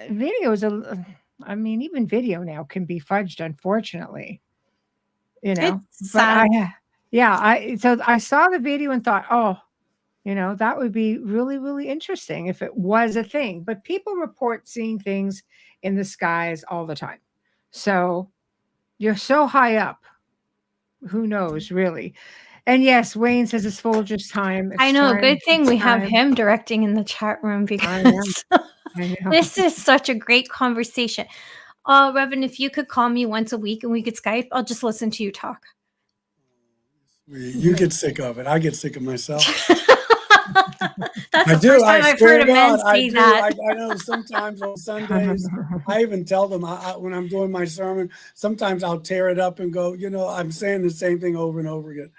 Speaker 2: video is even video now can be fudged, unfortunately.
Speaker 3: It's
Speaker 2: but
Speaker 3: sad.
Speaker 2: so I saw the video and thought, that would be really, really interesting if it was a thing. But people report seeing things in the skies all the time. So you're so high up. Who knows, really? And yes, Wayne says it's Folger's time.
Speaker 3: I know. Good thing we have him directing in the chat room, because
Speaker 2: I know.
Speaker 3: This is such a great conversation. Reverend, if you could call me once a week and we could Skype, I'll just listen to you talk.
Speaker 4: You get sick of it. I get sick of myself.
Speaker 3: That's the first time I've heard a man say that.
Speaker 4: I know sometimes on Sundays, I even tell them when I'm doing my sermon, sometimes I'll tear it up and go, I'm saying the same thing over and over again.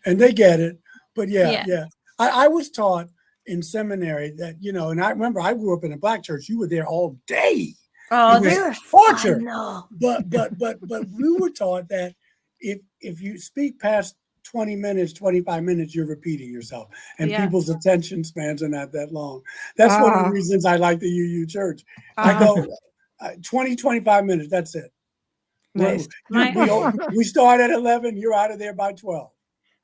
Speaker 4: And they get it. But yeah. I was taught in seminary that, and I remember I grew up in a black church. You were there all day.
Speaker 3: Oh, they were torture.
Speaker 4: But we were taught that if you speak past 20 minutes, 25 minutes, you're repeating yourself. And people's attention spans are not that long. That's one of the reasons I like the UU church. I go 20, 25 minutes. That's it.
Speaker 2: Nice.
Speaker 4: We start at 11. You're out of there by 12.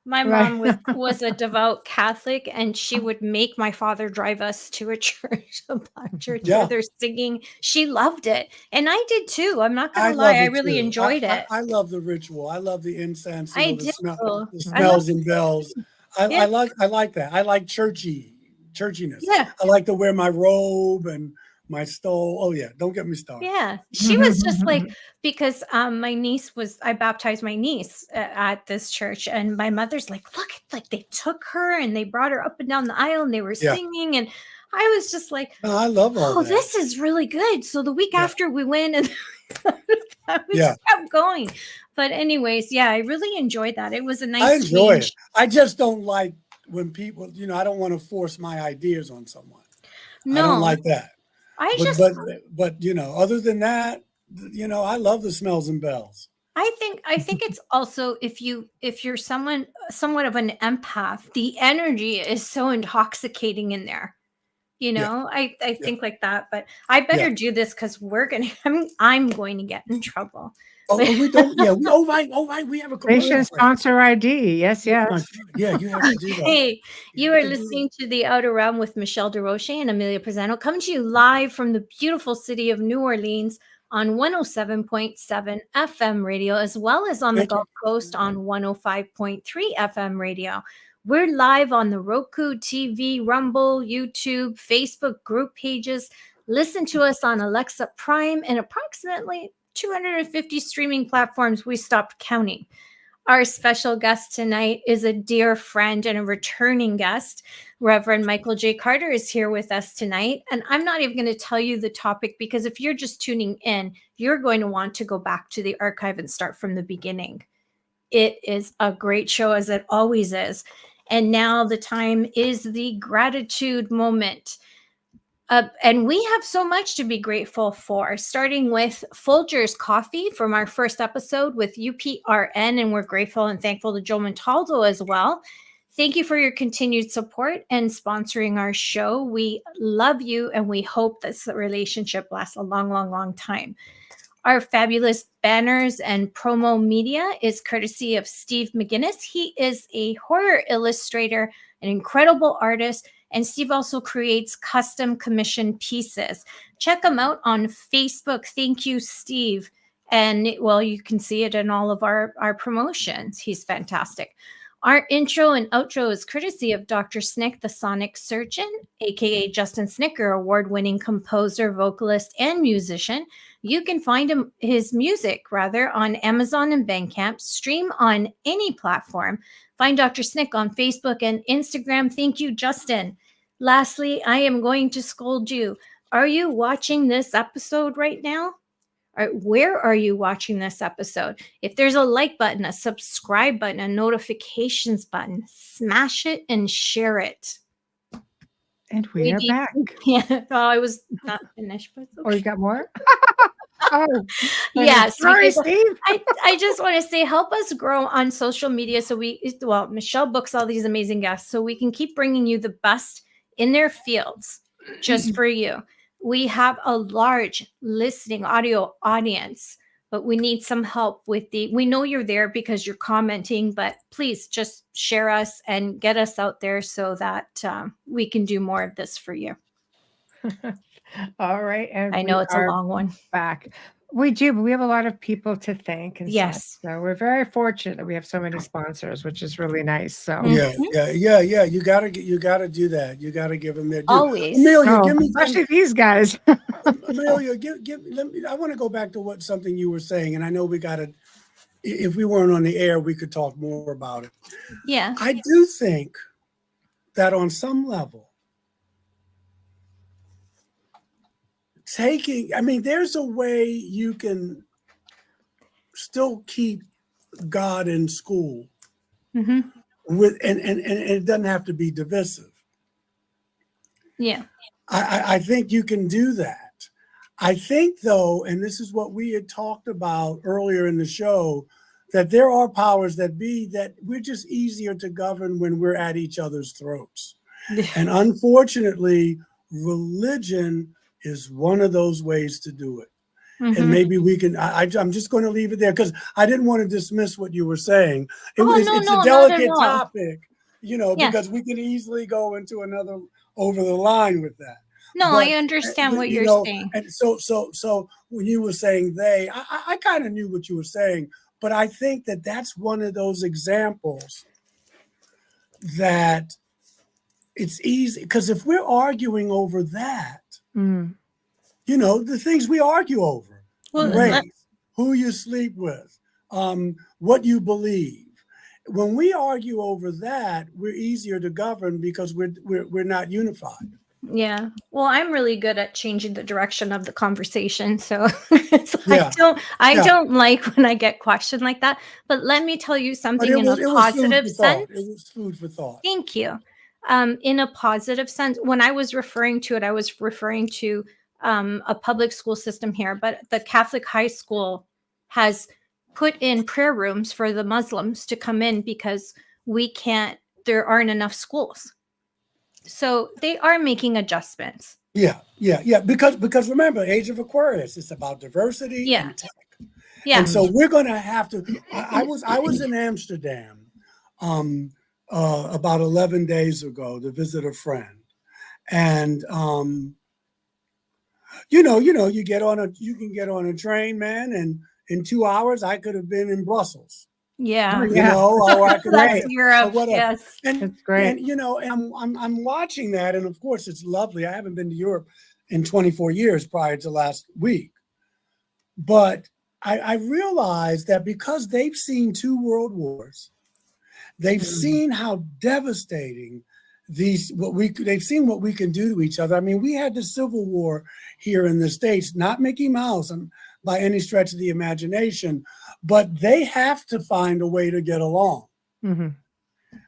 Speaker 3: My mom was a devout Catholic, and she would make my father drive us to a church, a black church, where they're singing. She loved it. And I did too. I'm not going to lie. I really enjoyed it.
Speaker 4: I love the ritual. I love the incense.
Speaker 3: I
Speaker 4: do.
Speaker 3: The
Speaker 4: smells and bells. I like that. I like churchiness.
Speaker 3: Yeah.
Speaker 4: I like to wear my robe and my stole. Oh yeah, don't get me started.
Speaker 3: Yeah, she was just like, because I baptized my niece at this church, and my mother's like, look, like they took her and they brought her up and down the aisle and they were singing, and I was just like,
Speaker 4: I love all that.
Speaker 3: This is really good. So the week after we went, and we just kept going. But anyways, I really enjoyed that. It was a nice.
Speaker 4: I enjoy it. I just don't like when people, I don't want to force my ideas on someone. No, I don't like that. But other than that, I love the smells and bells.
Speaker 3: I think it's also, if you're somewhat of an empath, the energy is so intoxicating in there. I think like that. But I better do this, because I'm going to get in trouble.
Speaker 4: Oh, we don't. Yeah. Oh, right. We have a
Speaker 2: patient sponsor ID. Yes.
Speaker 4: Yeah, you have to do that.
Speaker 3: Hey, you are listening to The Outer Realm with Michelle Desrochers and Amelia Pisano, coming to you live from the beautiful city of New Orleans on 107.7 FM radio, as well as on the Gulf Coast on 105.3 FM radio. We're live on the Roku TV, Rumble, YouTube, Facebook group pages. Listen to us on Alexa Prime and approximately 250 streaming platforms. We stopped counting. Our special guest tonight is a dear friend and a returning guest. Reverend Michael J.Carter is here with us tonight. And I'm not even going to tell you the topic, because if you're just tuning in, you're going to want to go back to the archive and start from the beginning. It is a great show, as it always is. And now the time is the gratitude moment. And we have so much to be grateful for, starting with Folgers Coffee from our first episode with UPRN. And we're grateful and thankful to Joe Montaldo as well. Thank you for your continued support and sponsoring our show. We love you, and we hope this relationship lasts a long, long, long time. Our fabulous banners and promo media is courtesy of Steve McGinnis. He is a horror illustrator, an incredible artist, and Steve also creates custom commission pieces. Check him out on Facebook. Thank you, Steve. And well, you can see it in all of our promotions. He's fantastic. Our intro and outro is courtesy of Dr. Snick, the Sonic Surgeon, aka Justin Snicker, award-winning composer, vocalist, and musician. You can find his music on Amazon and Bandcamp. Stream on any platform. Find Dr. Snick on Facebook and Instagram. Thank you, Justin. Lastly, I am going to scold you. Are you watching this episode right now? Where are you watching this episode? If there's a like button, a subscribe button, a notifications button, smash it and share it.
Speaker 2: And we are back.
Speaker 3: Yeah. Oh, I was not finished, but okay.
Speaker 2: Oh, you got more? Oh,
Speaker 3: yes.
Speaker 2: Sorry, Steve.
Speaker 3: I just want to say, help us grow on social media. So Michelle books all these amazing guests so we can keep bringing you the best in their fields just for you. We have a large listening audio audience, but we need some help with we know you're there because you're commenting, but please just share us and get us out there so that we can do more of this for you.
Speaker 2: All right. And
Speaker 3: I know it's a long one.
Speaker 2: Back. We do, but we have a lot of people to thank. And
Speaker 3: yes.
Speaker 2: So we're very fortunate that we have so many sponsors, which is really nice. So
Speaker 4: yeah. You gotta do that. You gotta give them their due.
Speaker 3: Always.
Speaker 4: Amelia, give me
Speaker 2: especially these guys.
Speaker 4: Amelia, I want to go back to something you were saying, and I know we gotta. If we weren't on the air, we could talk more about it.
Speaker 3: Yeah.
Speaker 4: I do think that on some level, there's a way you can still keep God in school and it doesn't have to be divisive.
Speaker 3: Yeah.
Speaker 4: I think you can do that. I think, though, and this is what we had talked about earlier in the show, that there are powers that be that we're just easier to govern when we're at each other's throats. And unfortunately, religion is one of those ways to do it. And maybe we can, I'm just going to leave it there because I didn't want to dismiss what you were saying. It's a delicate topic, because we can easily go into another over the line with that.
Speaker 3: No, but, I understand what you're saying.
Speaker 4: And so when you were saying I kind of knew what you were saying, but I think that that's one of those examples that it's easy, because if we're arguing over that, the things we argue over, race, who you sleep with, what you believe. When we argue over that, we're easier to govern because we're not unified.
Speaker 3: Yeah. Well, I'm really good at changing the direction of the conversation. So I don't like when I get questioned like that. But let me tell you something in a positive sense.
Speaker 4: It was food for thought.
Speaker 3: Thank you. In a positive sense, when I was referring to it, I was referring to a public school system here, but the Catholic high school has put in prayer rooms for the Muslims to come in because there aren't enough schools. So they are making adjustments.
Speaker 4: Yeah. Because remember, Age of Aquarius, it's about diversity and tech.
Speaker 3: Yeah.
Speaker 4: And so we're going to have to, I was in Amsterdam about 11 days ago to visit a friend. And, you can get on a train, man. And in 2 hours, I could have been in Brussels.
Speaker 3: Yeah.
Speaker 4: Or I could
Speaker 3: That's Europe. Yes.
Speaker 4: And
Speaker 2: that's great.
Speaker 4: And, I'm watching that. And of course, it's lovely. I haven't been to Europe in 24 years prior to last week. But I realized that because they've seen 2 world wars, they've seen how devastating they've seen what we can do to each other. I mean, we had the Civil War here in the States, not Mickey Mouse by any stretch of the imagination, but they have to find a way to get along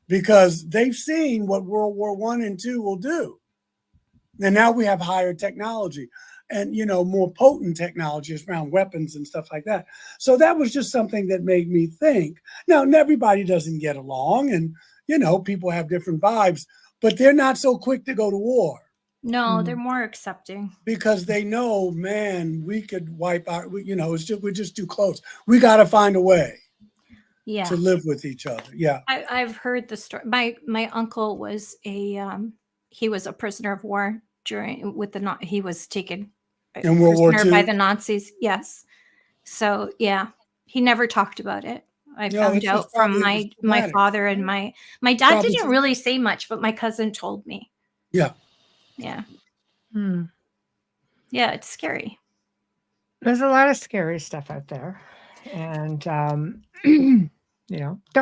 Speaker 4: because they've seen what World War I and II will do. And now we have higher technology and, more potent technologies around weapons and stuff like that. So that was just something that made me think. Now, everybody doesn't get along and, people have different vibes, but they're not so quick to go to war.
Speaker 3: No, they're more accepting.
Speaker 4: Because they know, man, we could wipe out, we're just too close. We got to find a way to live with each other. Yeah.
Speaker 3: I've heard the story. My uncle was he was a prisoner of war he was taken
Speaker 4: In World War
Speaker 3: prisoner by
Speaker 4: II?
Speaker 3: the Nazis. Yes. So yeah, he never talked about it. I
Speaker 4: No,
Speaker 3: found
Speaker 4: it's just
Speaker 3: out from
Speaker 4: probably
Speaker 3: my
Speaker 4: traumatic.
Speaker 3: father and my dad
Speaker 4: Probably
Speaker 3: didn't really say much, but my cousin told me.
Speaker 4: Yeah.
Speaker 3: Yeah.
Speaker 2: Hmm.
Speaker 3: Yeah, it's scary.
Speaker 2: There's a lot of scary stuff out there. And, don't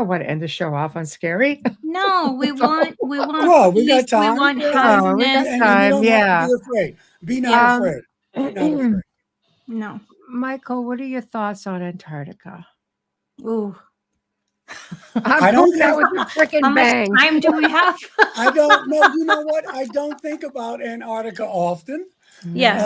Speaker 2: want to end the show off on scary.
Speaker 3: No, we want
Speaker 4: Well, we got
Speaker 3: peace, we
Speaker 4: time.
Speaker 3: want
Speaker 2: we got
Speaker 3: happiness.
Speaker 4: And you
Speaker 2: time,
Speaker 4: don't
Speaker 2: yeah.
Speaker 4: have to be afraid. Be not afraid. Be not afraid.
Speaker 3: No.
Speaker 2: Michael, what are your thoughts on Antarctica?
Speaker 3: Ooh.
Speaker 4: I don't
Speaker 2: that was
Speaker 4: think-
Speaker 2: a freaking
Speaker 3: How much
Speaker 2: bang.
Speaker 3: time do we have?
Speaker 4: I don't know. You know what? I don't think about Antarctica often.
Speaker 3: Yes.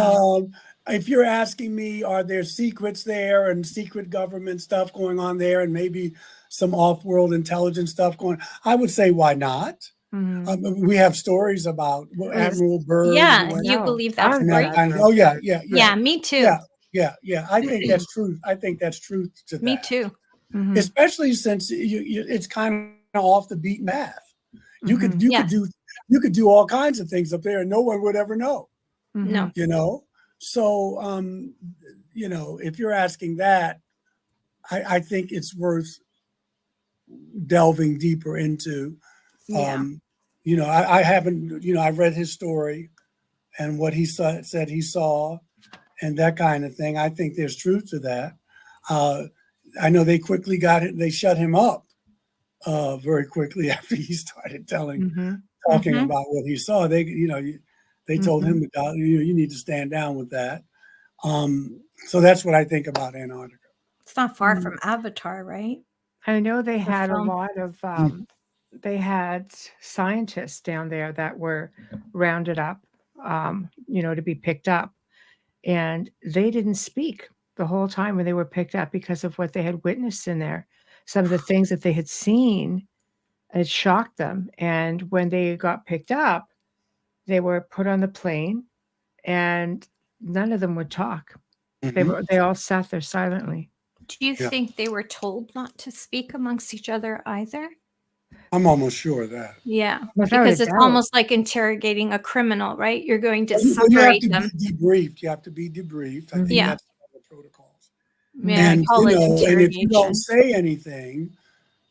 Speaker 4: If you're asking me, are there secrets there and secret government stuff going on there and maybe some off-world intelligence stuff going on, I would say, why not? We have stories about Admiral Byrd.
Speaker 3: Yeah,
Speaker 4: who went-
Speaker 3: you believe that
Speaker 4: and
Speaker 3: story?
Speaker 4: that kind of- oh, yeah.
Speaker 3: Yeah, me too.
Speaker 4: Yeah. I think that's true. I think that's truth to that.
Speaker 3: Me too.
Speaker 4: Especially since it's kind of off the beaten path. You could do all kinds of things up there, and no one would ever know.
Speaker 3: No.
Speaker 4: So if you're asking that, I think it's worth delving deeper into. I haven't. I've read his story and what he said he saw, and that kind of thing. I think there's truth to that. I know they quickly got it. They shut him up very quickly after he started talking about what he saw. They told him you need to stand down with that. So that's what I think about Antarctica.
Speaker 3: It's not far from Avatar, right?
Speaker 2: I know they had a
Speaker 3: film.
Speaker 2: lot of they had scientists down there that were rounded up to be picked up, and they didn't speak the whole time when they were picked up because of what they had witnessed in there. Some of the things that they had seen, it shocked them. And when they got picked up, they were put on the plane, and none of them would talk. They all sat there silently.
Speaker 3: Do you think they were told not to speak amongst each other either?
Speaker 4: I'm almost sure of that.
Speaker 3: Yeah,
Speaker 2: Without
Speaker 3: because
Speaker 2: a
Speaker 3: it's
Speaker 2: doubt.
Speaker 3: almost like interrogating a criminal, right? You're going to
Speaker 4: You have
Speaker 3: separate
Speaker 4: to
Speaker 3: them.
Speaker 4: be debriefed. You have to be debriefed. I think
Speaker 3: Yeah.
Speaker 4: that's one of the protocols.
Speaker 3: Yeah, I call it
Speaker 4: and if you
Speaker 3: interrogation.
Speaker 4: don't say anything,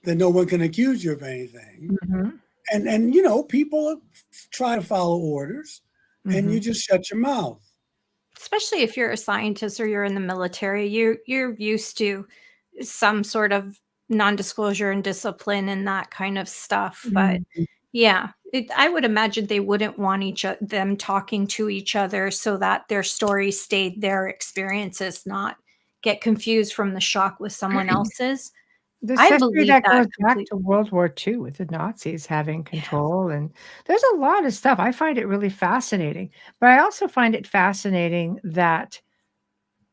Speaker 4: then no one can accuse you of anything. And people try to follow orders, and you just shut your mouth.
Speaker 3: Especially if you're a scientist or you're in the military, you're used to some sort of non-disclosure and discipline and that kind of stuff. But yeah, I would imagine they wouldn't want them talking to each other so that their story stayed their experiences, not get confused from the shock with someone else's.
Speaker 2: There's
Speaker 3: I
Speaker 2: history
Speaker 3: believe
Speaker 2: that
Speaker 3: that
Speaker 2: goes back
Speaker 3: completely.
Speaker 2: to World War II with the Nazis having control, and there's a lot of stuff. I find it really fascinating, but I also find it fascinating that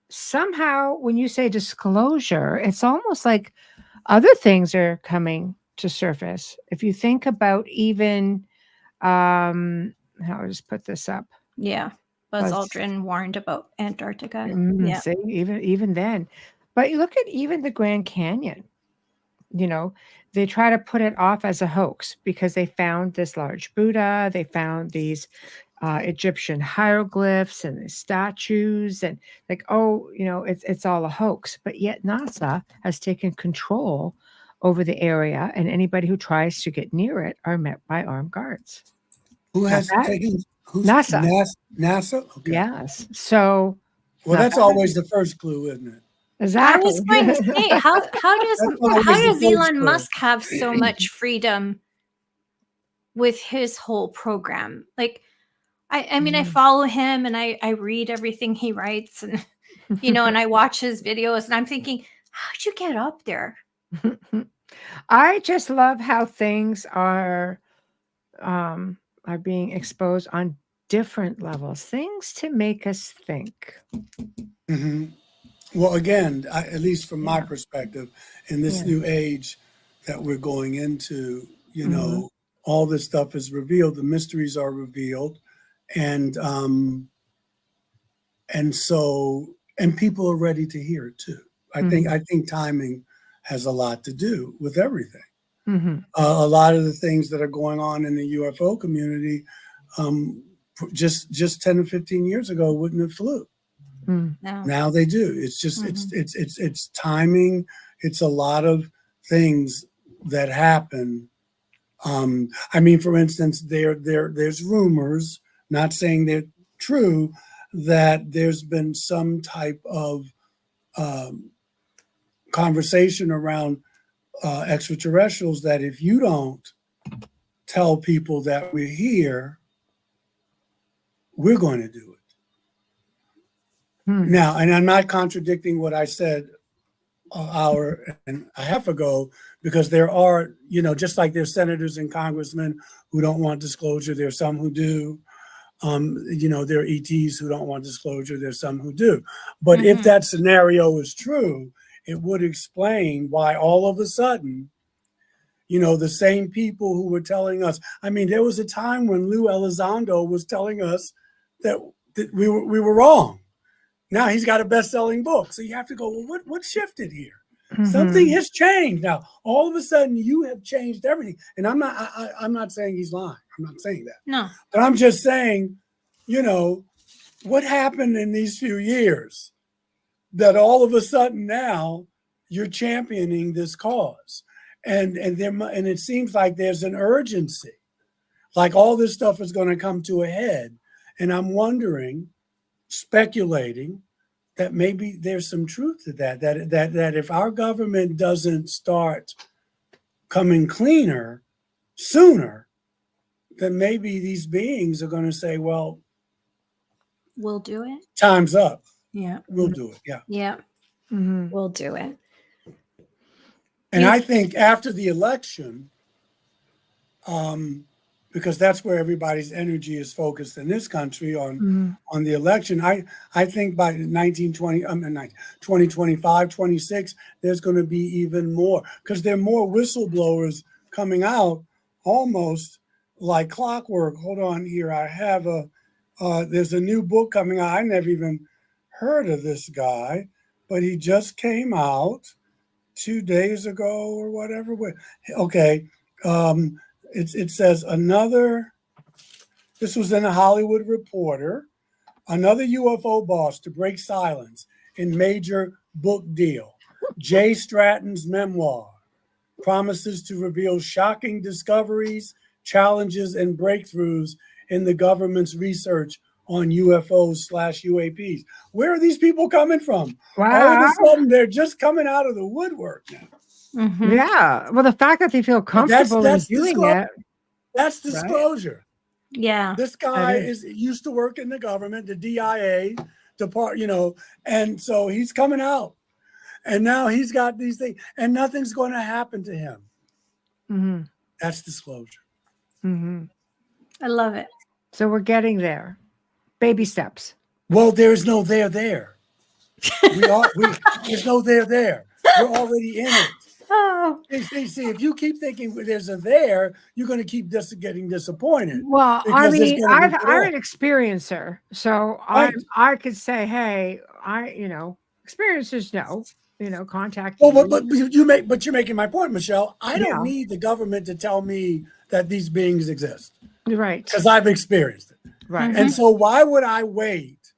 Speaker 2: somehow when you say disclosure, it's almost like other things are coming to surface. If you think about even, how I'll just put this up.
Speaker 3: Yeah. Buzz
Speaker 2: Buzz-
Speaker 3: Aldrin warned about Antarctica.
Speaker 2: Yeah. See, even then. But you look at even the Grand Canyon. They try to put it off as a hoax because they found this large Buddha. They found these Egyptian hieroglyphs and the statues, and it's all a hoax. But yet NASA has taken control over the area, and anybody who tries to get near it are met by armed guards.
Speaker 4: Who has taken?
Speaker 2: NASA.
Speaker 4: NASA. Okay.
Speaker 2: Yes. So.
Speaker 4: Well, that's always the first clue, isn't it?
Speaker 2: Exactly.
Speaker 3: I was going to say, how does Elon Musk have so much freedom with his whole program? Like, I mean, I follow him and I read everything he writes, and and I watch his videos, and I'm thinking, how'd you get up there?
Speaker 2: I just love how things are being exposed on different levels, things to make us think.
Speaker 4: Hmm. Well, again, at least from my
Speaker 2: Yeah.
Speaker 4: perspective, in this
Speaker 2: Yeah.
Speaker 4: new age that we're going into, you
Speaker 2: Mhm.
Speaker 4: know, all this stuff is revealed, the mysteries are revealed, and so people are ready to hear it too. I think timing has a lot to do with everything.
Speaker 2: Mm-hmm.
Speaker 4: A lot of the things that are going on in the UFO community, just 10 or 15 years ago wouldn't have flew.
Speaker 2: Mm.
Speaker 3: No.
Speaker 4: Now they do. It's just it's timing. It's a lot of things that happen. I mean, for instance, there's rumors, not saying they're true, that there's been some type of conversation around extraterrestrials that if you don't tell people that we're here, we're going to do it.
Speaker 2: Hmm.
Speaker 4: Now, and I'm not contradicting what I said an hour and a half ago, because there are, just like there's senators and congressmen who don't want disclosure, there's some who do. There are ETs who don't want disclosure, there's some who do. But if that scenario is true, it would explain why all of a sudden, the same people who were telling us, I mean, there was a time when Lou Elizondo was telling us that we were wrong. Now he's got a best-selling book. So you have to go, well, what shifted here?
Speaker 2: Mm-hmm.
Speaker 4: Something has changed. Now, all of a sudden, you have changed everything. And I'm not saying he's lying. I'm not saying that.
Speaker 3: No.
Speaker 4: But I'm just saying, what happened in these few years that all of a sudden now you're championing this cause. And it seems like there's an urgency. Like all this stuff is going to come to a head. And I'm wondering, speculating, that maybe there's some truth to that if our government doesn't start coming cleaner sooner, then maybe these beings are going to say, well,
Speaker 3: we'll do it.
Speaker 4: Time's up.
Speaker 3: Yeah.
Speaker 4: We'll do it. Yeah.
Speaker 3: Yeah.
Speaker 2: Mm-hmm.
Speaker 3: We'll do it.
Speaker 4: And I think after the election, because that's where everybody's energy is focused in this country on the election. I think by 2025, 26, there's going to be even more, because there are more whistleblowers coming out almost like clockwork. Hold on here. I have there's a new book coming out. I never even heard of this guy, but he just came out 2 days ago or whatever. Okay. It says this was in a Hollywood Reporter, another UFO boss to break silence in major book deal. Jay Stratton's memoir promises to reveal shocking discoveries, challenges, and breakthroughs in the government's research on UFOs/UAPs. Where are these people coming from?
Speaker 2: Wow.
Speaker 4: All of a sudden, they're just coming out of the woodwork now.
Speaker 3: Mm-hmm.
Speaker 2: Yeah. Well, the fact that they feel comfortable in doing it.
Speaker 4: That's disclosure.
Speaker 3: Yeah.
Speaker 4: This guy used to work in the government, the DIA department, and so he's coming out. And now he's got these things, and nothing's going to happen to him.
Speaker 2: Mm-hmm.
Speaker 4: That's disclosure.
Speaker 2: Mm-hmm.
Speaker 3: I love it.
Speaker 2: So we're getting there. Baby steps.
Speaker 4: Well, there's no there. There's no there. We're already in it.
Speaker 3: Oh.
Speaker 4: See, if you keep thinking there's a there, you're going to keep getting disappointed.
Speaker 2: Well, I mean, I'm an experiencer, so
Speaker 4: Right.
Speaker 2: I could say, hey, experiencers know, contact.
Speaker 4: Well, but you're making my point, Michelle. I don't
Speaker 2: Yeah.
Speaker 4: need the government to tell me that these beings exist,
Speaker 2: Right.
Speaker 4: because I've experienced it.
Speaker 2: Right.
Speaker 3: Mhm.
Speaker 4: And so why would I wait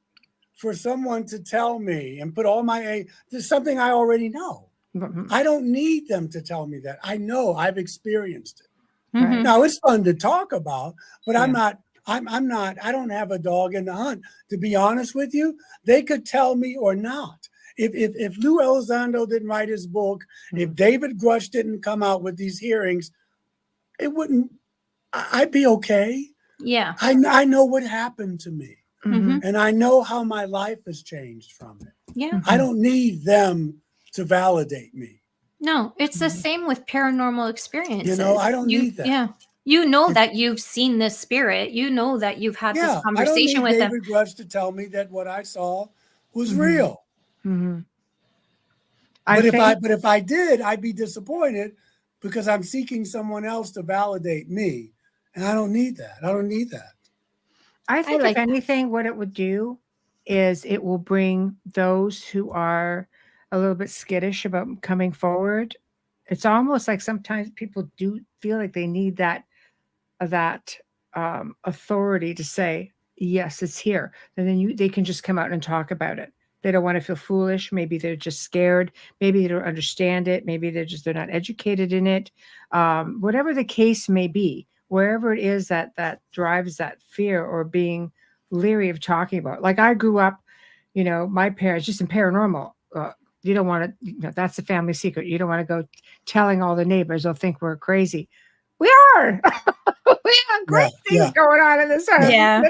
Speaker 4: for someone to tell me and put all my there's something I already know.
Speaker 2: Mhm.
Speaker 4: I don't need them to tell me that. I know, I've experienced it.
Speaker 3: Mhm.
Speaker 4: Now it's fun to talk about, but
Speaker 2: Yeah.
Speaker 4: I don't have a dog in the hunt. To be honest with you, they could tell me or not. If Lou Elizondo didn't write his book, if David Grush didn't come out with these hearings, I'd be okay.
Speaker 3: Yeah.
Speaker 4: I know what happened to me,
Speaker 2: Mhm.
Speaker 4: and I know how my life has changed from it.
Speaker 3: Yeah.
Speaker 4: I don't need them to validate me.
Speaker 3: No, it's the same with paranormal experiences.
Speaker 4: I don't need that.
Speaker 3: Yeah. You know that you've seen this spirit. You know that you've had this
Speaker 4: Yeah, I don't
Speaker 3: conversation
Speaker 4: need
Speaker 3: with them.
Speaker 4: David Grush to tell me that what I saw was
Speaker 2: Mhm.
Speaker 4: real.
Speaker 2: Mm-hmm.
Speaker 4: But if I did, I'd be disappointed because I'm seeking someone else to validate me, and I don't need that. I don't need that.
Speaker 2: I think
Speaker 3: like
Speaker 2: if anything, what it would do is it will bring those who are a little bit skittish about coming forward. It's almost like sometimes people do feel like they need that authority to say, yes, it's here. And then they can just come out and talk about it. They don't want to feel foolish. Maybe they're just scared. Maybe they don't understand it. Maybe they're not educated in it. Whatever the case may be, wherever it is that drives that fear or being leery of talking about. Like I grew up, my parents just in paranormal. You don't want to, that's a family secret. You don't want to go telling all the neighbors. They'll think we're crazy. We are. We have great things going on in this house.
Speaker 3: Yeah.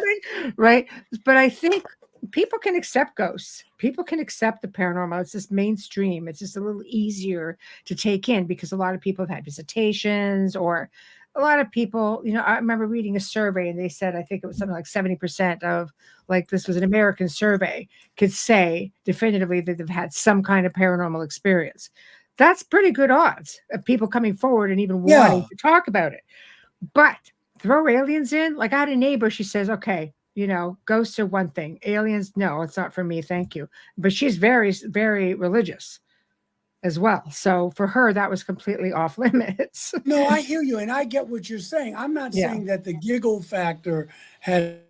Speaker 2: Right. But I think people can accept ghosts. People can accept the paranormal. It's just mainstream. It's just a little easier to take in because a lot of people have had visitations, or a lot of people, I remember reading a survey and they said, I think it was something like 70% of, like, this was an American survey, could say definitively that they've had some kind of paranormal experience. That's pretty good odds of people coming forward and even wanting to talk about it. But throw aliens in. Like I had a neighbor, she says, okay, ghosts are one thing. Aliens, no, it's not for me. Thank you. But she's very, very religious as well. So for her, that was completely off limits.
Speaker 4: No, I hear you. And I get what you're saying. I'm not saying that the giggle factor hasn't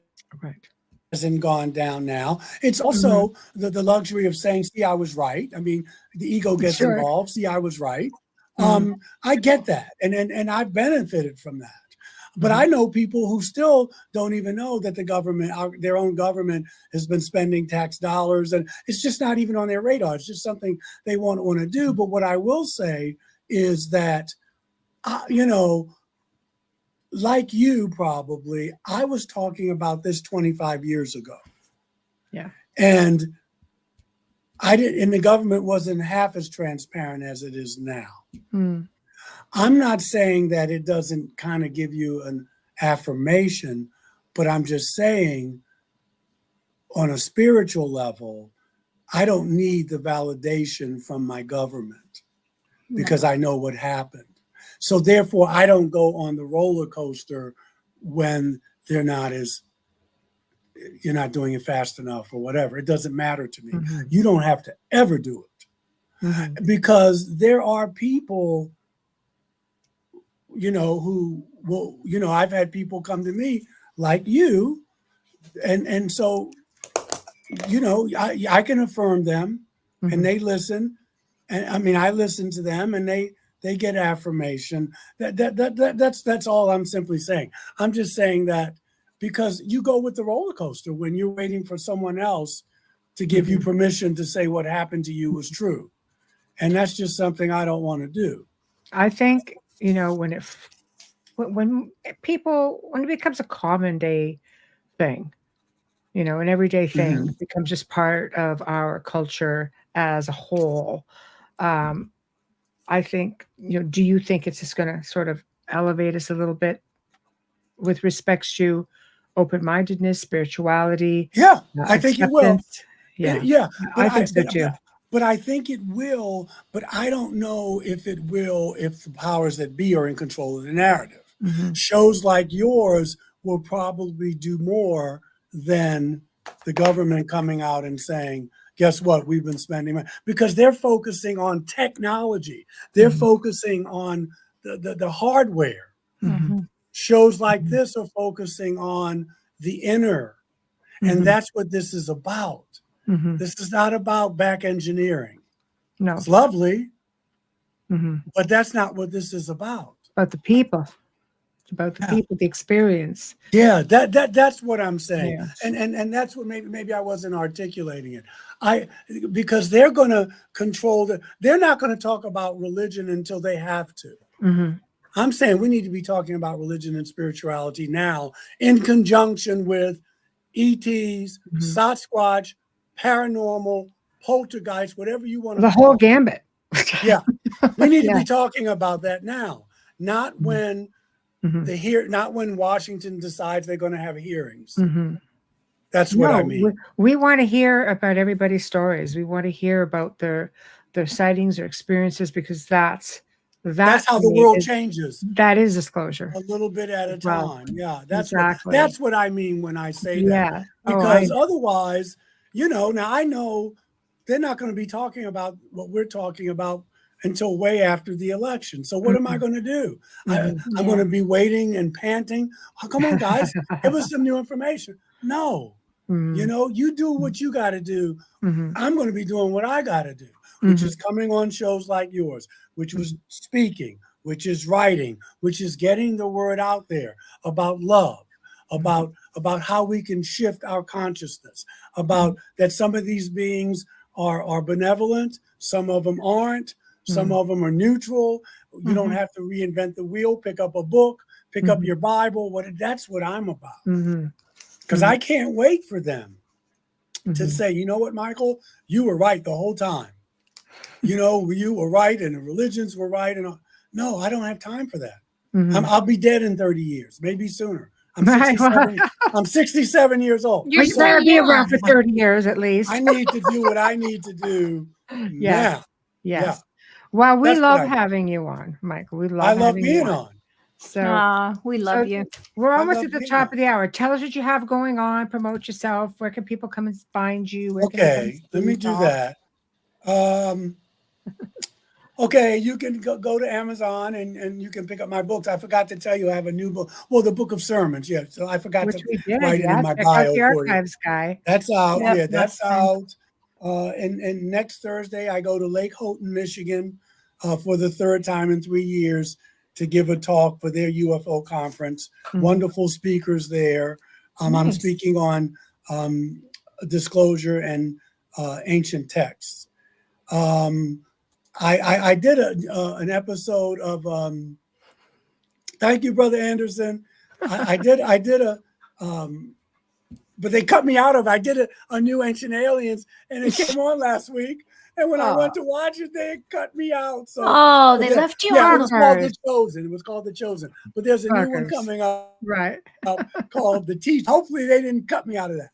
Speaker 4: gone down now. It's also the luxury of saying, see, I was right. I mean, the ego gets involved. See, I was right. I get that. And I've benefited from that. But I know people who still don't even know that the government, their own government, has been spending tax dollars, and it's just not even on their radar. It's just something they want to do. But what I will say is that, like you probably, I was talking about this 25 years ago.
Speaker 2: Yeah.
Speaker 4: And the government wasn't half as transparent as it is now. I'm not saying that it doesn't kind of give you an affirmation, but I'm just saying on a spiritual level, I don't need the validation from my government because I know what happened. So therefore, I don't go on the roller coaster when you're not doing it fast enough or whatever. It doesn't matter to me. You don't have to ever do it because there are people, who will, I've had people come to me like you. And so, I can affirm them and they listen. And I mean, I listen to them and they get affirmation. That's all I'm simply saying. I'm just saying that because you go with the roller coaster when you're waiting for someone else to give you permission to say what happened to you was true. And that's just something I don't want to do.
Speaker 2: I think, when it becomes a common day thing, an everyday thing, becomes just part of our culture as a whole. I think, do you think it's just going to sort of elevate us a little bit with respects to open-mindedness, spirituality?
Speaker 4: Yeah, I think it will.
Speaker 2: Yeah. I think so too.
Speaker 4: But I think it will, but I don't know if it will if the powers that be are in control of the narrative. Shows like yours will probably do more than the government coming out and saying, guess what, we've been spending money. Because they're focusing on technology. They're focusing on the hardware. Shows like this are focusing on the inner. And that's what this is about. This is not about back engineering.
Speaker 2: No.
Speaker 4: It's lovely, but that's not what this is about.
Speaker 2: About the people. It's about the people, the experience.
Speaker 4: Yeah, that's what I'm saying.
Speaker 2: Yes.
Speaker 4: And that's what maybe I wasn't articulating it. Because they're going to control they're not going to talk about religion until they have to. I'm saying we need to be talking about religion and spirituality now in conjunction with ETs, Sasquatch, paranormal, poltergeist, whatever you want to
Speaker 2: The whole gambit.
Speaker 4: Yeah. We need to be talking about that now, not when not when Washington decides they're going to have hearings.
Speaker 2: Mhm.
Speaker 4: That's what I mean.
Speaker 2: We want to hear about everybody's stories. We want to hear about their sightings or experiences, because that's
Speaker 4: how
Speaker 2: to
Speaker 4: the
Speaker 2: me
Speaker 4: world changes.
Speaker 2: That is disclosure.
Speaker 4: A little bit at a time. Yeah, that's
Speaker 2: exactly.
Speaker 4: what I mean when I say that.
Speaker 2: Yeah.
Speaker 4: Because otherwise, now I know they're not going to be talking about what we're talking about until way after the election. So what am I going to do? I'm going to be waiting and panting. Oh, come on, guys, give us some new information. No, you do what you got to do. I'm going to be doing what I got to do, which is coming on shows like yours, which was speaking, which is writing, which is getting the word out there about love, about how we can shift our consciousness, about that some of these beings are benevolent, some of them aren't, some of them are neutral. You don't have to reinvent the wheel. Pick up a book, pick up your Bible. That's what I'm about. Because I can't wait for them to say, you know what, Michael, you were right the whole time. You were right, and the religions were right. And no, I don't have time for that. I'll be dead in 30 years, maybe sooner. I'm 67. I'm 67 years old.
Speaker 2: You're going to be around for 30 years at least.
Speaker 4: I need to do what I need to do now.
Speaker 2: Yes. Well, we love having you on, Michael.
Speaker 4: I love being on.
Speaker 2: So
Speaker 3: we love you.
Speaker 2: We're almost at the top of the hour. Tell us what you have going on. Promote yourself. Where can people come and find you?
Speaker 4: Okay, let me do that. Okay, you can go to Amazon and you can pick up my books. I forgot to tell you I have a new book. Well, the book of sermons, yeah. So I forgot to write it in my bio
Speaker 2: the
Speaker 4: for
Speaker 2: archives
Speaker 4: you.
Speaker 2: Guy.
Speaker 4: That's out. Yeah, that's out. And next Thursday I go to Lake Houghton, Michigan, for the third time in 3 years to give a talk for their UFO conference. Wonderful speakers there. I'm speaking on disclosure and ancient texts. I did an episode of thank you, Brother Anderson. I did a but they cut me out of it. I did a new Ancient Aliens, and it came on last week. And when I went to watch it, they cut me out. So
Speaker 3: they left you
Speaker 4: on.
Speaker 3: on.
Speaker 4: It was called The Chosen. It was called The Chosen. But there's a new one coming up, called The Teach. Hopefully, they didn't cut me out of that.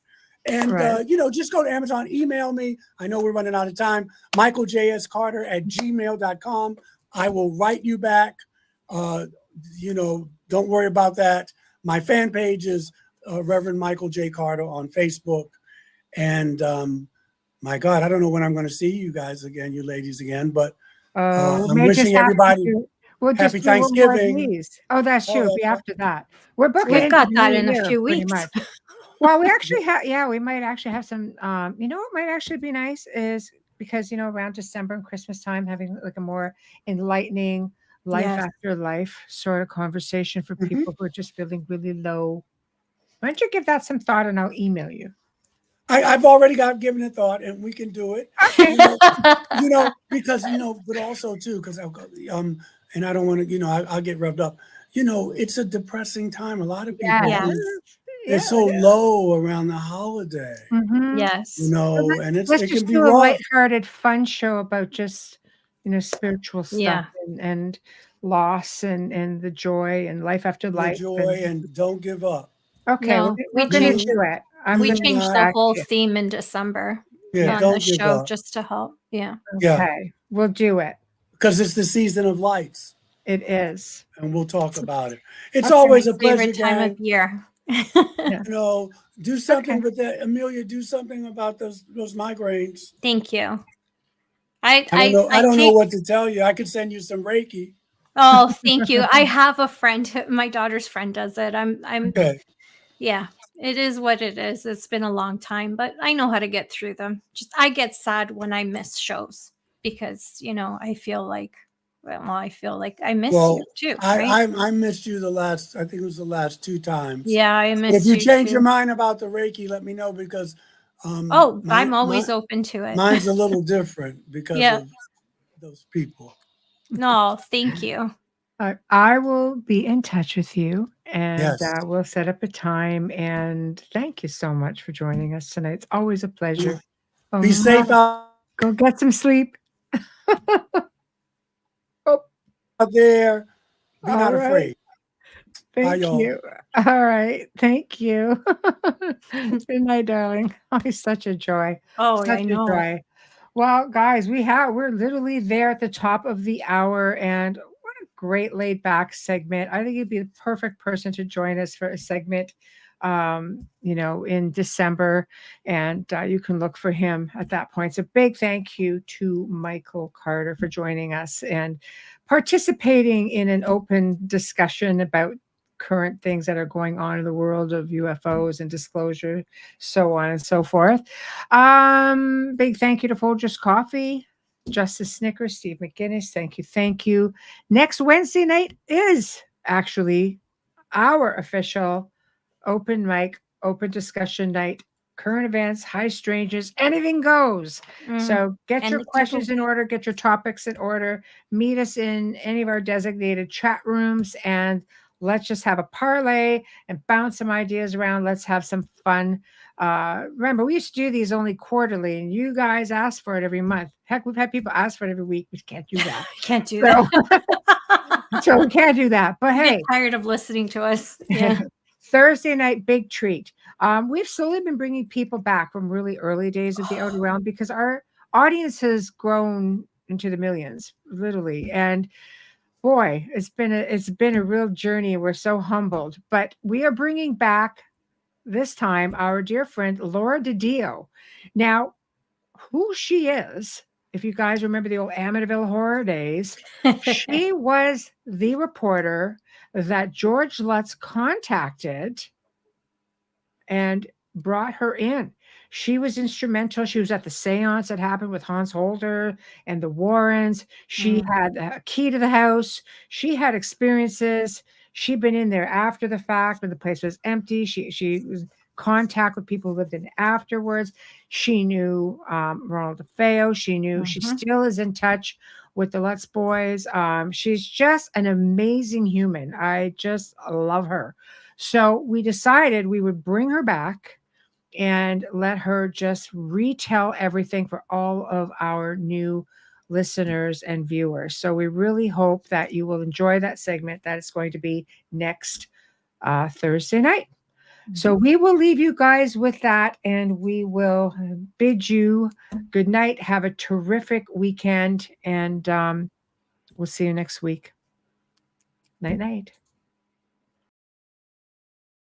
Speaker 4: And just go to Amazon, email me. I know we're running out of time. Michael JS.Carter at gmail.com. I will write you back. Don't worry about that. My fan page is Reverend Michael J. Carter on Facebook. And my God, I don't know when I'm going to see you guys again, you ladies again, but I'm wishing everybody happy Thanksgiving.
Speaker 2: Oh, that's true. It'll be after that. We're booking.
Speaker 3: We've got that in a few weeks.
Speaker 2: Well, we actually have, we might actually have some, what might actually be nice is because, around December and Christmas time, having like a more enlightening life after life sort of conversation for people who are just feeling really low. Why don't you give that some thought and I'll email you?
Speaker 4: I've already given it thought and we can do it.
Speaker 2: Okay.
Speaker 4: Because, but also too, because and I don't want to, I'll get revved up. It's a depressing time. A lot of people they're so low around the holiday.
Speaker 3: Yes.
Speaker 4: And it can be
Speaker 2: a
Speaker 4: rough.
Speaker 2: lighthearted, fun show about just, spiritual stuff and loss and the joy and life after life.
Speaker 4: The joy and don't give up.
Speaker 2: Okay, we're going to do it.
Speaker 3: We changed the whole theme in December on the show just to help. Yeah.
Speaker 2: Okay, we'll do it.
Speaker 4: Because it's the season of lights.
Speaker 2: It is.
Speaker 4: And we'll talk about it. It's always a pleasure.
Speaker 3: Favorite time of year.
Speaker 4: Do something with that. Amelia, do something about those migraines.
Speaker 3: Thank you.
Speaker 4: I don't know what to tell you. I could send you some Reiki.
Speaker 3: Oh, thank you. I have a friend. My daughter's friend does it. I'm
Speaker 4: okay.
Speaker 3: Yeah, it is what it is. It's been a long time, but I know how to get through them. I get sad when I miss shows because, I feel like I miss you too. Right?
Speaker 4: I missed you I think it was the last 2 times.
Speaker 3: Yeah, I missed
Speaker 4: you. If you change your mind about the Reiki, let me know because
Speaker 3: I'm always open to it.
Speaker 4: Mine's a little different because of those people.
Speaker 3: No, thank you.
Speaker 2: I will be in touch with you and we'll set up a time. And thank you so much for joining us tonight. It's always a pleasure.
Speaker 4: Be safe out.
Speaker 2: Go get some sleep.
Speaker 4: Out there. Be not afraid.
Speaker 2: Thank
Speaker 4: y'all.
Speaker 2: you. All right. Thank you. Good night, darling. Always such a joy.
Speaker 3: Oh,
Speaker 2: Such
Speaker 3: I
Speaker 2: a
Speaker 3: know.
Speaker 2: joy. Well, guys, we're literally there at the top of the hour, and what a great laid back segment. I think you'd be the perfect person to join us for a segment in December, and you can look for him at that point. So big thank you to Michael Carter for joining us and participating in an open discussion about current things that are going on in the world of UFOs and disclosure, so on and so forth. Big thank you to Folgers Coffee, Justice Snickers, Steve McGinnis. Thank you. Next Wednesday night is actually our official open mic, open discussion night. Current events, high stranges, anything goes. So get
Speaker 3: And
Speaker 2: your
Speaker 3: the people-
Speaker 2: questions in order, get your topics in order, meet us in any of our designated chat rooms, and let's just have a parlay and bounce some ideas around. Let's have some fun. Remember, we used to do these only quarterly, and you guys ask for it every month. Heck, we've had people ask for it every week. We can't do that.
Speaker 3: Can't do
Speaker 2: So,
Speaker 3: that.
Speaker 2: so we can't do that. But hey,
Speaker 3: Get tired of listening to us. Yeah.
Speaker 2: Thursday night, big treat. We've slowly been bringing people back from really early days of the Outer Realm because our audience has grown into the millions, literally. And boy, it's been a real journey. We're so humbled, but we are bringing back this time our dear friend Laura DiDio. Now, who she is, if you guys remember the old Amityville horror days, she was the reporter that George Lutz contacted and brought her in. She was instrumental. She was at the seance that happened with Hans Holder and the Warrens. She had a key to the house. She had experiences. She'd been in there after the fact when the place was empty. She was in contact with people who lived in afterwards. She knew Ronald DeFeo. She knew she still is in touch with the Lutz boys. She's just an amazing human. I just love her. So we decided we would bring her back and let her just retell everything for all of our new listeners and viewers. So we really hope that you will enjoy that segment. That is going to be next Thursday night. So we will leave you guys with that, and we will bid you good night. Have a terrific weekend, and we'll see you next week. Night, night.